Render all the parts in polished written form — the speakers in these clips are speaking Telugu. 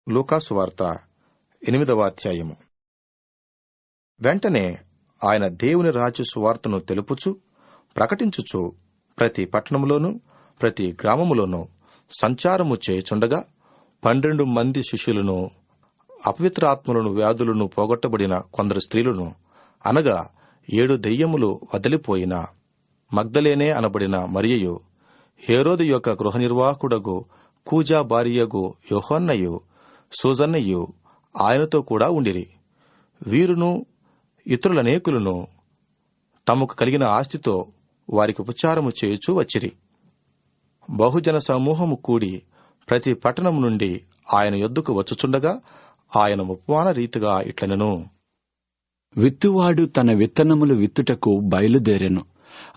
లూకాసు వార్త 8వ అధ్యాయము. వెంటనే ఆయన దేవుని రాజ్య సువార్తను తెలుపుచు ప్రకటించుచు ప్రతి పట్టణములోనూ ప్రతి గ్రామములోనూ సంచారము చేయుచుండగా 12 మంది శిష్యులను, అపవిత్రాత్మలను, వ్యాధులను పోగొట్టబడిన కొందరు స్త్రీలను, అనగా 7 దెయ్యములు వదిలిపోయిన మగ్దలేనే అనబడిన మరియయు, హేరోదు యొక్క గృహ నిర్వాహకుడగు కూజా భార్యగు యోహన్నయు, సూజన్నయు ఆయనతో కూడా ఉండిరి. వీరును ఇతరులనేకులను తమకు కలిగిన ఆస్తితో వారికి ఉపచారము చేయుచూ వచ్చిరి. బహుజన సమూహము కూడి ప్రతి పట్టణం నుండి ఆయన యొద్దకు వచ్చుచుండగా ఆయన ఉపమాన రీతిగా ఇట్లనెను. విత్తువాడు తన విత్తనములు విత్తుటకు బయలుదేరెను.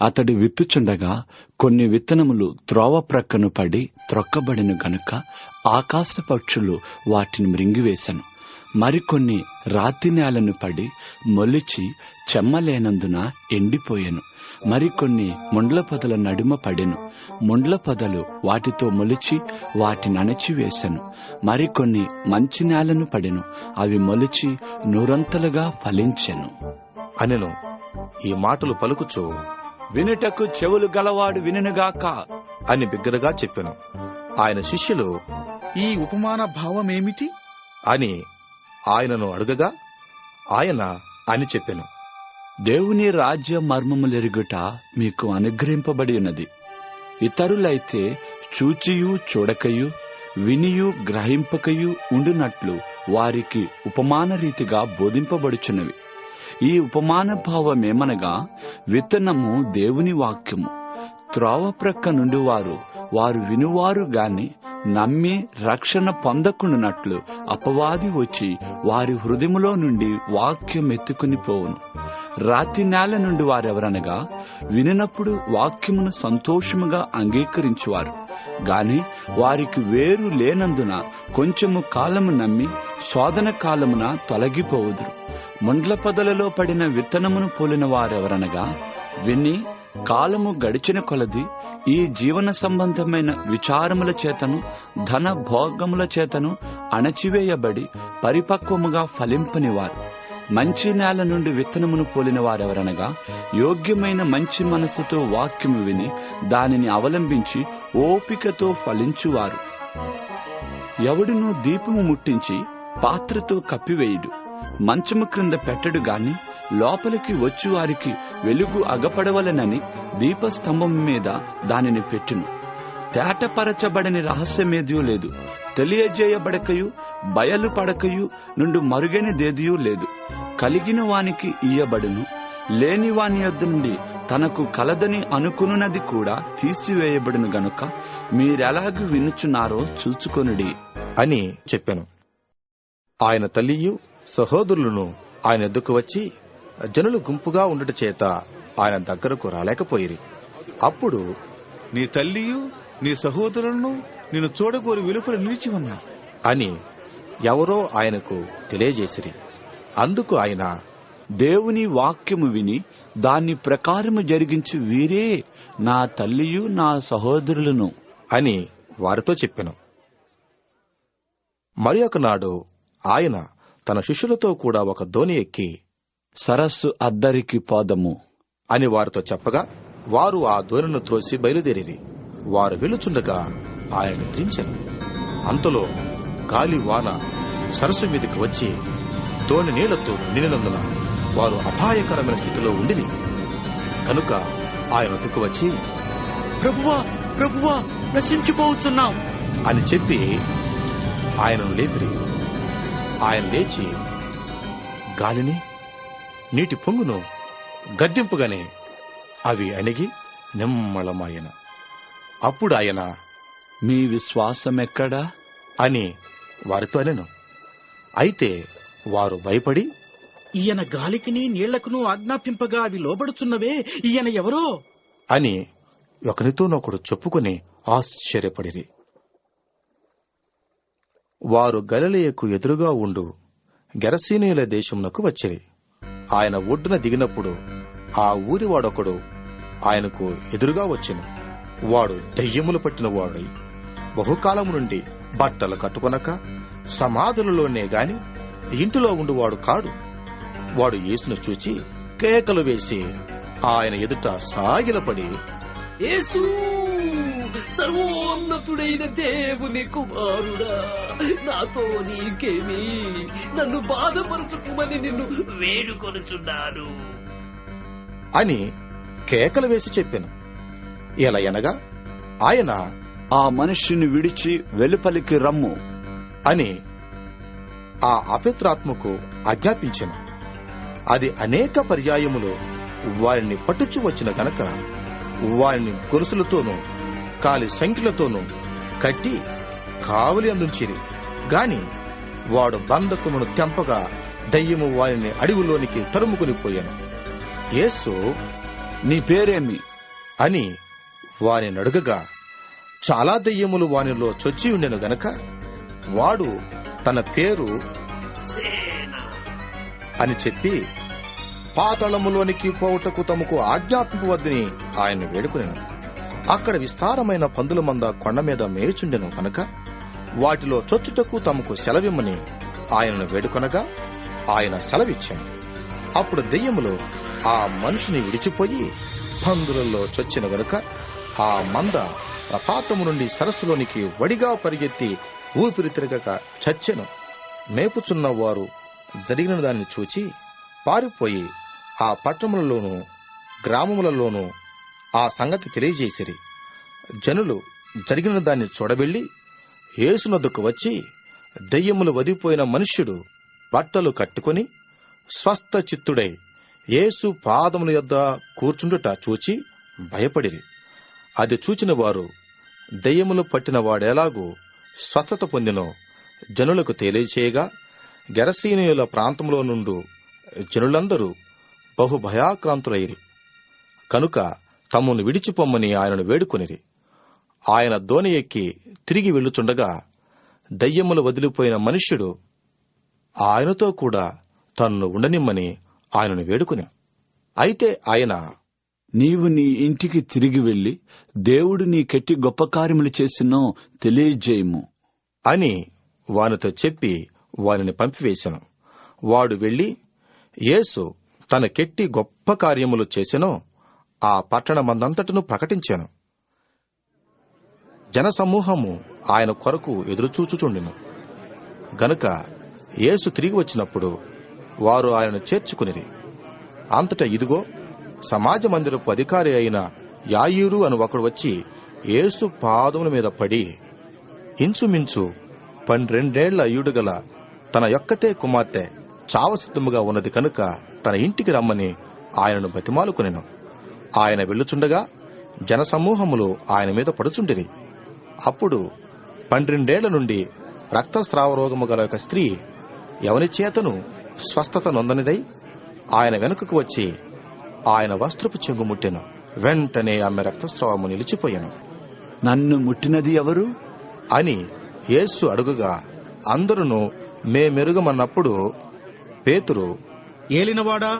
అతడు విత్తుచుండగా కొన్ని విత్తనములు త్రోవ ప్రక్కను పడి త్రొక్కబడెను గనుక ఆకాశ పక్షులు వాటిని మృంగివేశను. మరికొన్ని రాతి నేలను పడి మొలిచి చెమ్మలేనందున ఎండిపోయెను. మరికొన్ని ముండ్ల పొదల నడుమ పడెను. ముండ్ల పొదలు వాటితో మొలిచి వాటిని అణచివేశను. మరికొన్ని మంచి నేలను పడెను. అవి మొలిచి నూరంతలుగా ఫలించెను అనెను. ఈ మాటలు పలుకుచు, వినుటకు చెవులు గలవాడు వినుగాక అని బిగ్గరగా చెప్పెను. ఆయన శిష్యులు, ఈ ఉపమాన భావమేమిటి అని ఆయనను అడుగగా ఆయన అని చెప్పెను. దేవుని రాజ్య మర్మములెరుగుట మీకు అనుగ్రహింపబడి ఉన్నది. ఇతరులైతే చూచియు చూడకయు వినియు గ్రహింపకయు ఉండునట్లు వారికి ఉపమాన రీతిగా బోధింపబడుచున్నవి. ఈ ఉపమాన భావమేమనగా, విత్తనము దేవుని వాక్యము. త్రోవ ప్రక్క నుండి వారు వినువారు గాని నమ్మి రక్షణ పొందకుండునట్లు అపవాది వచ్చి వారి హృదయములో నుండి వాక్యం ఎత్తుకుని పోవును. రాతి నేల నుండి వారెవరనగా, వినినప్పుడు వాక్యమును సంతోషముగా అంగీకరించువారు గాని వారికి వేరు లేనందున కొంచెము కాలము నమ్మి శోధన కాలమున తొలగిపోవుదురు. ముండ్ల పొదలలో పడిన విత్తనమును పోలిన వారెవరనగా, విని కాలము గడిచిన కొలది ఈ జీవన సంబంధమైన విచారముల చేతను ధన భోగముల చేతను అణచివేయబడి పరిపక్వముగా ఫలింపనివారు. మంచి నేల నుండి విత్తనమును పోలిన వారెవరనగా, యోగ్యమైన మంచి మనస్సుతో వాక్యము విని దానిని అవలంబించి ఓపికతో ఫలించువారు. ఎవడునూ దీపము ముట్టించి పాత్రతో కప్పివేయుడు, మంచము క్రింద పెట్టడు గాని లోపలికి వచ్చు వారికి వెలుగు అగపడవలనని దీపస్తంభం మీద దానిని పెట్టును. తేటపరచబడని రహస్యమేదియూ లేదు, తెలియజేయబడకయు బయలుపడకయు నుండి మరుగైనదేదియూ లేదు. కలిగిన వానికి ఇయ్యబడును, లేని వాని యొద్ద నుండి తనకు కలదని అనుకున్నది కూడా తీసివేయబడును గనుక మీరెలాగు వినుచున్నారో చూచుకొనుడి అని చెప్పాను. ఆయన తల్లియు సహోదరులను ఆయన ఎద్దుకు వచ్చి జనులు గుంపుగా ఉండుట చేత ఆయన దగ్గరకు రాలేకపోయిరి. అప్పుడు, నీ తల్లియు నీ సహోదరులను నిన్ను చూడగోరి వెలుపల నిలిచి ఉన్నా అని ఎవరో ఆయనకు తెలియజేసిరి. అందుకు ఆయన, దేవుని వాక్యము విని దాని ప్రకారము జరిగించి వీరే నా తల్లియు నా సహోదరులను అని వారితో చెప్పెను. మరి ఒకనాడు ఆయన తన శిష్యులతో కూడా ఒక దోణి ఎక్కి సరస్సు అద్దరికి పోదము అని వారితో చెప్పగా వారు ఆ దోణిను త్రోసి బయలుదేరిరి. వారు వెళుచుండగా ఆయన నిద్రించెను. అంతలో గాలి వాన సరస్సు మీదకి వచ్చి దోణి నీళ్లతో నిండినందున వారు అపాయకరమైన స్థితిలో ఉండిరి. కనుక ఆయన వద్దకు వచ్చి, ప్రభువా ప్రభువా నశించిపోతున్నాం అని చెప్పి ఆయనను లేపిరి. ఆయన లేచి గాలిని నీటి పొంగును గద్దింపుగానే అవి అణిగి నిమ్మళమాయన. అప్పుడు ఆయన, మీ విశ్వాసమెక్కడా అని వారితో అనెను. అయితే వారు భయపడి, ఈయన గాలికిని నీళ్లకును ఆజ్ఞాపింపగా అవి లోబడుచున్నవే, ఈయన ఎవరో అని ఒకరితోనొకడు చెప్పుకుని ఆశ్చర్యపడిరి. వారు గలిలయకు ఎదురుగా ఉండు గెరసీనీయుల దేశమునకు వచ్చిరి. ఆయన ఒడ్డున దిగినప్పుడు ఆ ఊరివాడొకడు ఆయనకు ఎదురుగా వచ్చెను. వాడు దయ్యములు పట్టిన వాడై బహుకాలము నుండి బట్టలు కట్టుకొనక సమాధులలోనే గాని ఇంటిలో ఉండువాడు కాడు. వాడు యేసును చూచి కేకలు వేసి ఆయన ఎదుట సాగిలపడి, యేసు, సర్వోన్నతుడైన దేవుని కుమారుడా, నాతో నీకేమి, నన్ను బాధపరచుకోమని నిన్ను వేడుకొనుచున్నాను అని కేకలు వేసి చెప్పాను. ఎలా అనగా ఆయన ఆ మనుష్యుని విడిచి వెలుపలికి రమ్ము అని ఆ అపవిత్రాత్మకు ఆజ్ఞాపించెను. అది అనేక పర్యాయములు వారిని పట్టుచు వచ్చిన గనక వారిని గొలుసులతోనూ కాలి సంఖ్యలతోనూ కట్టి కావలి అందించిరి. గాని వాడు బంధకమును తెంపగా దయ్యము వారిని అడవిలోనికి తరుముకుని పోయాను. యేసు నీ పేరేమి అని వారిని అడుగగా చాలా దయ్యములు వానిలో చొచ్చి ఉండెను గనక వాడు తన పేరు సేన అని చెప్పి పాతాళములోనికి పోవుటకు తమకు ఆజ్ఞాపింపవద్దని ఆయన వేడుకునేను. అక్కడ విస్తారమైన పందుల మంద కొండ మీద మేయుచుండెను కనుక వాటిలో చొచ్చుటకు తమకు సెలవిమ్మని ఆయనను వేడుకొనగా ఆయన సెలవిచ్చాను. అప్పుడు దెయ్యములు ఆ మనిషిని విడిచిపోయి పందులలో చొచ్చిన గనుక ఆ మంద ప్రపాతము నుండి సరస్సులోనికి వడిగా పరిగెత్తి ఊపిరి తిరగక చచ్చెను. మేపుచున్న వారు జరిగిన దాన్ని చూచి పారిపోయి ఆ పట్టణములలోనూ గ్రామములలోనూ ఆ సంగతి తెలియజేసిరి. జనులు జరిగిన దాన్ని చూడబెళ్లి యేసునొద్దకు వచ్చి దెయ్యములు వదిలిపోయిన మనుష్యుడు బట్టలు కట్టుకుని స్వస్థ చిత్తుడై యేసు పాదముల యొద్ద కూర్చుండుట చూచి భయపడిరి. అది చూచిన వారు దెయ్యములు పట్టిన వాడెలాగూ స్వస్థత పొందినో జనులకు తెలియచేయగా గెరసీనీయుల ప్రాంతంలో నుండు జనులందరూ బహు భయాక్రాంతులైరి కనుక తమను విడిచిపోమ్మని ఆయనను వేడుకొనిరి. ఆయన దోణి ఎక్కి తిరిగి వెళ్ళుచుండగా దయ్యములు వదిలిపోయిన మనుష్యుడు ఆయనతో కూడా తన్ను ఉండనిమ్మని ఆయనను వేడుకుని. అయితే ఆయన, నీవు నీ ఇంటికి తిరిగి వెళ్లి దేవుడు నీకెట్టి గొప్ప కార్యములు చేసినో తెలియజేయము అని వానితో చెప్పి వానిని పంపివేశను. వాడు వెళ్లి యేసు తనకెట్టి గొప్ప కార్యములు చేసెనో ఆ పట్టణమందంతటను ప్రకటించాను. జనసమూహము ఆయన కొరకు ఎదురుచూచుచుండెను గనుక యేసు తిరిగి వచ్చినప్పుడు వారు ఆయనను చేర్చుకునిరి. అంతటా ఇదిగో సమాజ మందిరపు అధికారి అయిన యాయీరు అని ఒకడు వచ్చి యేసు పాదముల మీద పడి, ఇంచుమించు 12 అయ్యుడు గల తన యొక్కతే కుమార్తె చావసిద్ధముగా ఉన్నది కనుక తన ఇంటికి రమ్మని ఆయనను బతిమాలుకొనెను. ఆయన వెళ్ళుచుండగా జనసమూహములు ఆయన మీద పడుచుండిరి. అప్పుడు 12 నుండి రక్తస్రావ రోగము గల ఒక స్త్రీ ఎవని చేతను స్వస్థత నొందనిదై ఆయన వెనుకకు వచ్చి ఆయన వస్త్రపు చెంగు ముట్టెను. వెంటనే ఆమె రక్తస్రావము నిలిచిపోయాను. నన్ను ముట్టినది ఎవరు అని యేసు అడుగుగా అందరూ మేమెరుగమన్నప్పుడు పేతురు, ఏలినవాడా,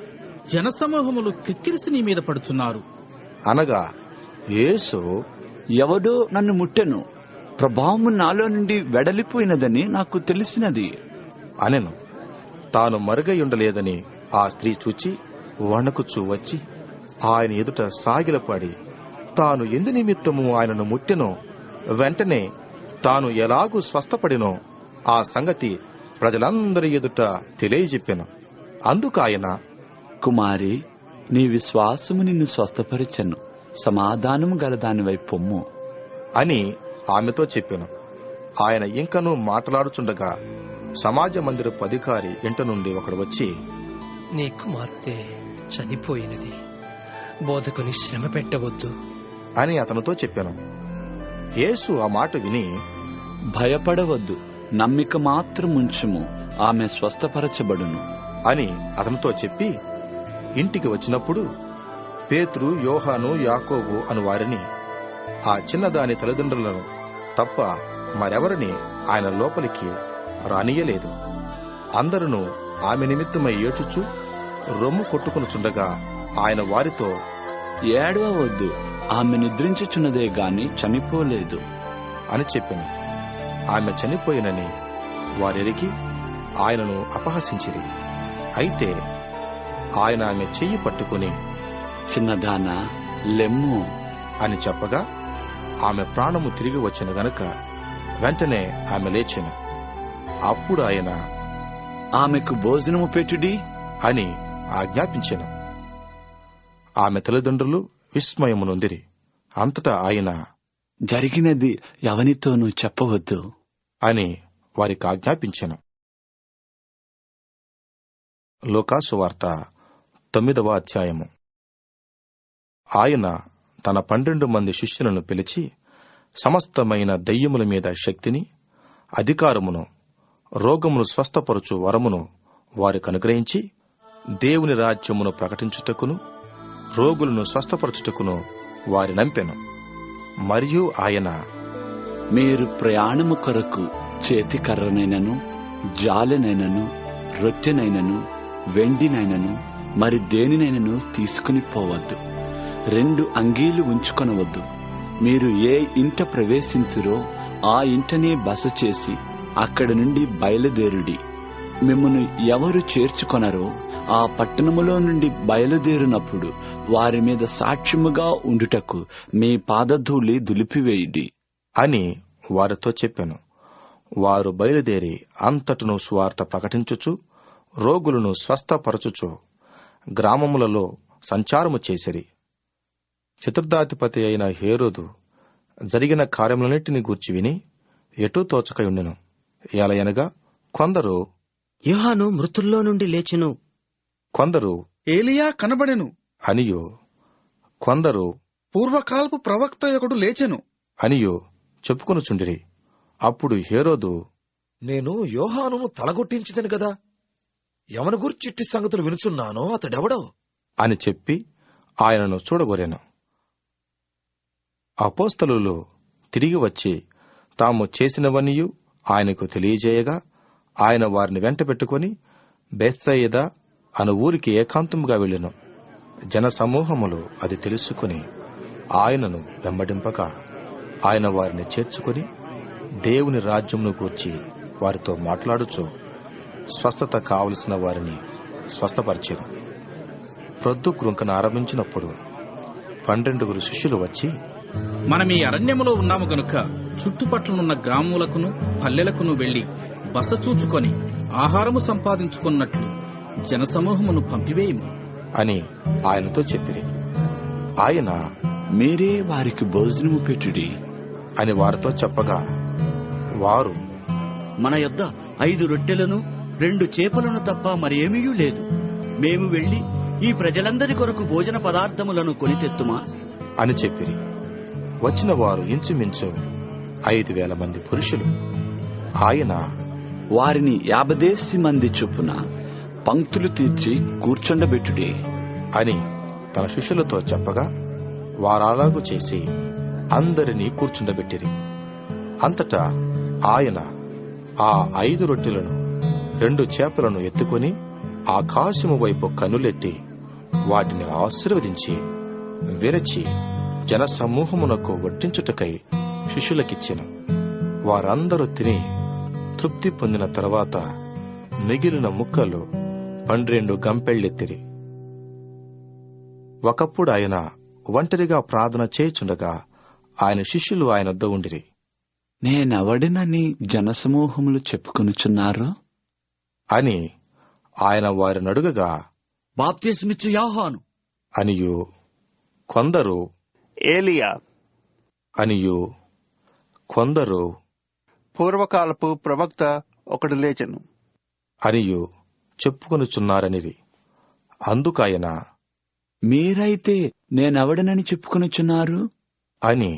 జనసమూహములు క్రిక్కిరిసి నీ మీద పడుచున్నారు అనగా యేసు, ఎవడో నన్ను ముట్టెను, ప్రభావము నాలో నుండి వెడలిపోయినదని నాకు తెలిసినది అనెను. తాను మరుగయుండలేదని ఆ స్త్రీ చూచి వణకుచూ వచ్చి ఆయన ఎదుట సాగిలపడి తాను ఎందు నిమిత్తము ఆయనను ముట్టెనో వెంటనే తాను ఎలాగూ స్వస్థపడినో ఆ సంగతి ప్రజలందరి ఎదుట తెలియజెప్పెను. అందుకాయన, కుమారి, నీ విశ్వాసము నిన్ను స్వస్థపరిచెను, సమాధానము గలదానివై పొమ్ము అని ఆమెతో చెప్పెను. ఆయన ఇంకనూ మాట్లాడుచుండగా సమాజ మందిరపు అధికారి ఇంట నుండి ఒకడు వచ్చి, నీ కుమార్తె చనిపోయినది, బోధకుని శ్రమ పెట్టవద్దు అని అతనితో చెప్పాను. యేసు ఆ మాట విని, భయపడవద్దు, నమ్మిక మాత్రం ఉంచుము, ఆమె స్వస్థపరచబడును అని అతనితో చెప్పి ఇంటికి వచ్చినప్పుడు పేతురు, యోహాను, యాకోబు అను వారిని, ఆ చిన్నదాని తల్లిదండ్రులను తప్ప మరెవరిని ఆయన లోపలికి రానియలేదు. అందరూ ఆమె నిమిత్తమై ఏడ్చుచు రొమ్ము కొట్టుకునుచుండగా ఆయన వారితో, ఏడవవద్దు, ఆమె నిద్రించుచున్నదే గాని చనిపోలేదు అని చెప్పాను. ఆమె చనిపోయినని వారెరిగి ఆయనను అపహసించిరి. అయితే ఆయన ఆమె చెయ్యి పట్టుకుని, చిన్నదానా లెమ్ము అని చెప్పగా ఆమె ప్రాణము తిరిగి వచ్చిన గనుక వెంటనే ఆమె లేచెను. అప్పుడు ఆయన ఆమెకు భోజనము పెట్టుడి అని ఆజ్ఞాపించెను. ఆమె తల్లిదండ్రులు విస్మయము నొందిరి. అంతటా ఆయన జరిగినది ఎవనితోనూ చెప్పవద్దు అని వారికి ఆజ్ఞాపించెను. లూకాసు వార్త 9వ అధ్యాయము. ఆయన తన 12 మంది శిష్యులను పిలిచి సమస్తమైన దెయ్యముల మీద శక్తిని, అధికారమును, రోగమును స్వస్థపరచు వరమును వారికి అనుగ్రహించి, దేవుని రాజ్యమును ప్రకటించుటకును రోగులను స్వస్థపరచుటకును వారి నంపెను. మరియు ఆయన, మీరు ప్రయాణము కొరకు చేతికర్రనైనను, జాలెనైనను, రొట్టెనైనను, వెండినైనను, మరి దేనినైనను తీసుకుని పోవద్దు. 2 అంగీలు ఉంచుకొనవద్దు. మీరు ఏ ఇంట ప్రవేశించురో ఆ ఇంటనే బస చేసి అక్కడి నుండి బయలుదేరుడి. మిమ్మును ఎవరు చేర్చుకొనరో ఆ పట్టణములో నుండి బయలుదేరినప్పుడు వారి మీద సాక్ష్యముగా ఉండుటకు మీ పాదధూళి దులిపివేయుడి అని వారితో చెప్పెను. వారు బయలుదేరి అంతటను సువార్త ప్రకటించుచు రోగులను స్వస్థపరచుచు గ్రామములలో సంచారము చేసిరి. చతుర్థాధిపతి అయిన హేరోదు జరిగిన కార్యములన్నిటిని గూర్చి విని ఎటూ తోచకయుండెను. ఎలయనగా కొందరు, యోహాను మృతుల్లో నుండి లేచెను, కొందరు ఏలియా కనబడెను, అనియు, కొందరు పూర్వకాలపు ప్రవక్త ఒకడు లేచెను అనియు చెప్పుకొనుచుండిరి. అప్పుడు హేరోదు, నేను యోహానును తలగొట్టించిదను గదా, ఎవని గుర్చిట్టి సంగతులు వినుచున్నానో అతడెవడో అని చెప్పి ఆయనను చూడగోరెను. అపోస్తలులు తిరిగి వచ్చి తాము చేసినవనియు ఆయనకు తెలియజేయగా ఆయన వారిని వెంట పెట్టుకుని బెత్సయిదా అను ఊరికి ఏకాంతముగా వెళ్ళెను. జనసమూహములు అది తెలుసుకుని ఆయనను వెంబడింపగా ఆయన వారిని చేర్చుకుని దేవుని రాజ్యమును గూర్చి వారితో మాట్లాడుచు స్వస్థత కావలసిన వారిని స్వస్థపరిచెను. ప్రొద్దు గ్రుంకన ఆరంభించినప్పుడు 12 శిష్యులు వచ్చి, మనం ఈ అరణ్యములో ఉన్నాము గనుక చుట్టుపట్లనున్న గ్రామములకును పల్లెలకును వెళ్లి బస చూచుకొని ఆహారము సంపాదించుకున్నట్లు జనసమూహమును పంపివేయము అని ఆయనతో చెప్పిరి. ఆయన మీరే వారికి భోజనము పెట్టుడి అని వారితో చెప్పగా వారు, మన యొద్ద 5 రొట్టెలను 2 చేపలను తప్ప మరేమీ లేదు. మేము వెళ్లి ఈ ప్రజలందరి కొరకు భోజన పదార్థములను కొనితెత్తుమా అని చెప్పిరి. వచ్చిన వారు ఇంచుమించు 5,000 మంది పురుషులు. ఆయన వారిని 50 మంది చొప్పున పంక్తులు తీర్చి కూర్చుండబెట్టుడి అని తన శిష్యులతో చెప్పగా వారాలాగు చేసి అందరినీ కూర్చుండబెట్టిరి. అంతటా ఆయన ఆ 5 రొట్టెలను 2 చేపలను ఎత్తుకుని ఆకాశము వైపు కన్నులెత్తి వాటిని ఆశీర్వదించి విరచి జనసమూహమునకు వడ్డించుటకై శిష్యులకిచ్చెను. వారందరూ తిని తృప్తి పొందిన తర్వాత మిగిలిన ముక్కలు 12 గంపెళ్ళెత్తిరి. ఒకప్పుడు ఆయన ఒంటరిగా ప్రార్థన చేయుచుండగా ఆయన శిష్యులు ఆయన వద్ద ఉండిరి. నేనెవడినని జనసమూహములు చెప్పుకొనుచున్నారు అని ఆయన వారిని అడుగగా, బాప్తిస్మిచ్చు యోహాను అనియు, కొందరు ఏలియా అనియు, కొందరు పూర్వకాలపు ప్రవక్త ఒకడు లేచెను అనియు చెప్పుకొనుచున్నారనిరి. అందుకాయన మీరైతే నేనెవడనని చెప్పుకొనుచున్నారు అని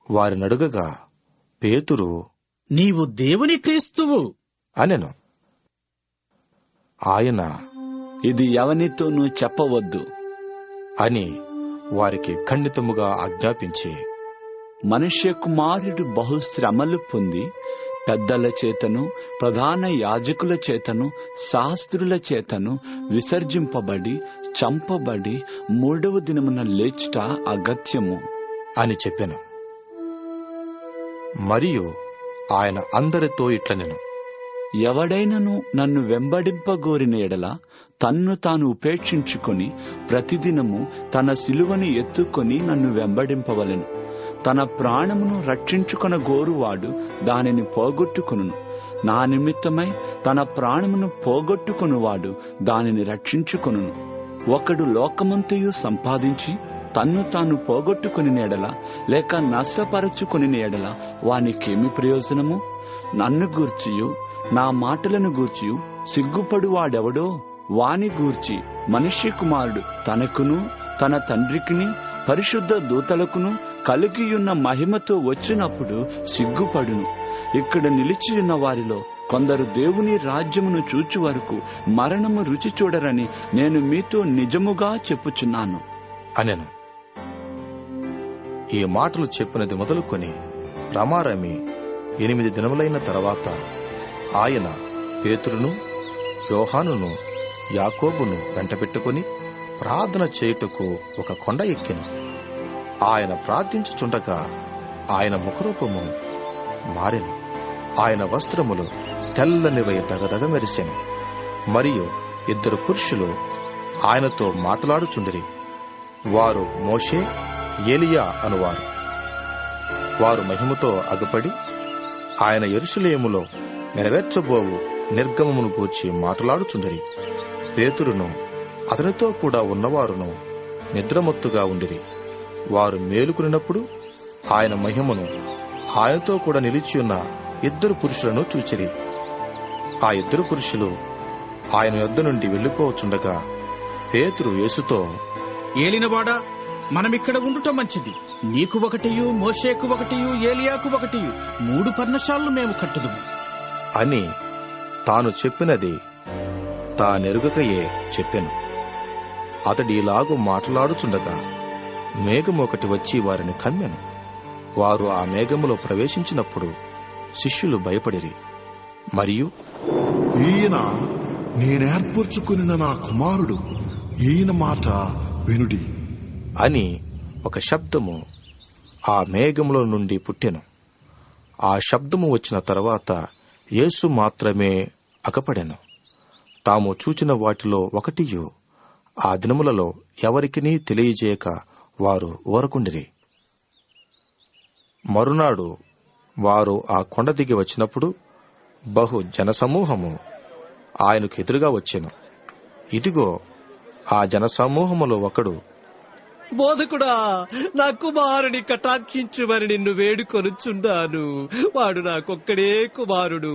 వారినడుగగా పేతురు నీవు దేవుని క్రీస్తువు అనెను. ఆయన ఇది ఎవనితోనూ చెప్పవద్దు అని వారికి ఖండితముగా ఆజ్ఞాపించి, మనుష్య కుమారుడు బహుశ్రమలు పొంది పెద్దల చేతను ప్రధాన యాజకుల చేతను శాస్త్రుల చేతను విసర్జింపబడి చంపబడి 3వ దినమున లేచుట అగత్యము అని చెప్పెను. మరియు ఆయన అందరితో ఇట్లనెను, ఎవడైనను నన్ను వెంబడింపగోరిన ఎడల తన్ను తాను ఉపేక్షించుకొని ప్రతిదినము తన సిలువను ఎత్తుకొని నన్ను వెంబడింపవలెను. తన ప్రాణమును రక్షించుకొన గోరువాడు దానిని పోగొట్టుకొనును. నా నిమిత్తమై తన ప్రాణమును పోగొట్టుకొనువాడు దానిని రక్షించుకొనును. ఒకడు లోకమంతయు సంపాదించి తన్ను తాను పోగొట్టుకుని ఎడల లేక నష్టపరచుకుని ఎడల వానికేమి ప్రయోజనము? నన్ను గూర్చియు నా మాటలను గూర్చియు సిగ్గుపడువాడెవడో వాని గూర్చి మనుష్య కుమారుడు తనకును తన తండ్రికిని పరిశుద్ధ దూతలకును కలిగియున్న మహిమతో వచ్చినప్పుడు సిగ్గుపడును. ఇక్కడ నిలిచియున్న వారిలో కొందరు దేవుని రాజ్యమును చూచు వరకు మరణము రుచి చూడరని నేను మీతో నిజముగా చెప్పుచున్నాను అనెను. ఈ మాటలు చెప్పినది మొదలుకొని రమారమి 8 దినములైన తర్వాత ఆయన పేతురును, యోహానును, యాకోబును వెంటబెట్టుకుని ప్రార్థన చేయుటకు ఒక కొండ ఎక్కెను. ఆయన ప్రార్థించుచుండగా ఆయన ముఖరూపము మారెను. ఆయన వస్త్రములు తెల్లనివై దగదగ మెరిసెను. మరియు 2 పురుషులు ఆయనతో మాట్లాడుచుండిరి. వారు మోషే, ఏలియా అనువారు. వారు మహిమతో అగుపడి ఆయన యెరూషలేములో నెరవేర్చబోవు నిర్గమమును గూర్చి మాట్లాడుచుండిరి. పేతురును అతనితో కూడా ఉన్నవారును నిద్రమత్తుగా ఉండిరి. వారు మేలుకున్నప్పుడు ఆయన మహిమను ఆయనతో కూడా నిలిచియున్న 2 పురుషులను చూచిరి. ఆ 2 పురుషులు ఆయన యొద్ద నుండి వెళ్లిపోవచ్చుండగా పేతురు యేసుతో, ఏలినవాడా, మనమిక్కడ ఉండుట మంచిది. నీకు ఒకటియు, మోషేకు ఒకటియు, ఏలియాకు ఒకటియు 3 పర్ణశాలలు మేము కట్టుదుము అని తాను చెప్పినది తానెరుగకయే చెప్పెను. అతడిలాగు మాట్లాడుచుండగా మేఘం ఒకటి వచ్చి వారిని కమ్మెను. వారు ఆ మేఘములో ప్రవేశించినప్పుడు శిష్యులు భయపడిరి. మరియు ఈయన నేనేర్పరచుకున్న నా కుమారుడు, ఈయన మాట వినుడి అని ఒక శబ్దము ఆ మేఘములో నుండి పుట్టెను. ఆ శబ్దము వచ్చిన తర్వాత యేసు మాత్రమే అగపడెను. తాము చూచిన వాటిలో ఒకటియు ఆ దినములలో ఎవరికినీ తెలియజేయక వారు ఊరకుండిరి. మరునాడు వారు ఆ కొండ దిగి వచ్చినప్పుడు బహు జనసమూహము ఆయనకు ఎదురుగా వచ్చెను. ఇదిగో ఆ జనసమూహములో ఒకడు, బోధకుడా, నా కుమారుని కటాక్షించుమని నిన్ను వేడుకొనుచున్నాను. వాడు నాకొక్కడే కుమారుడు.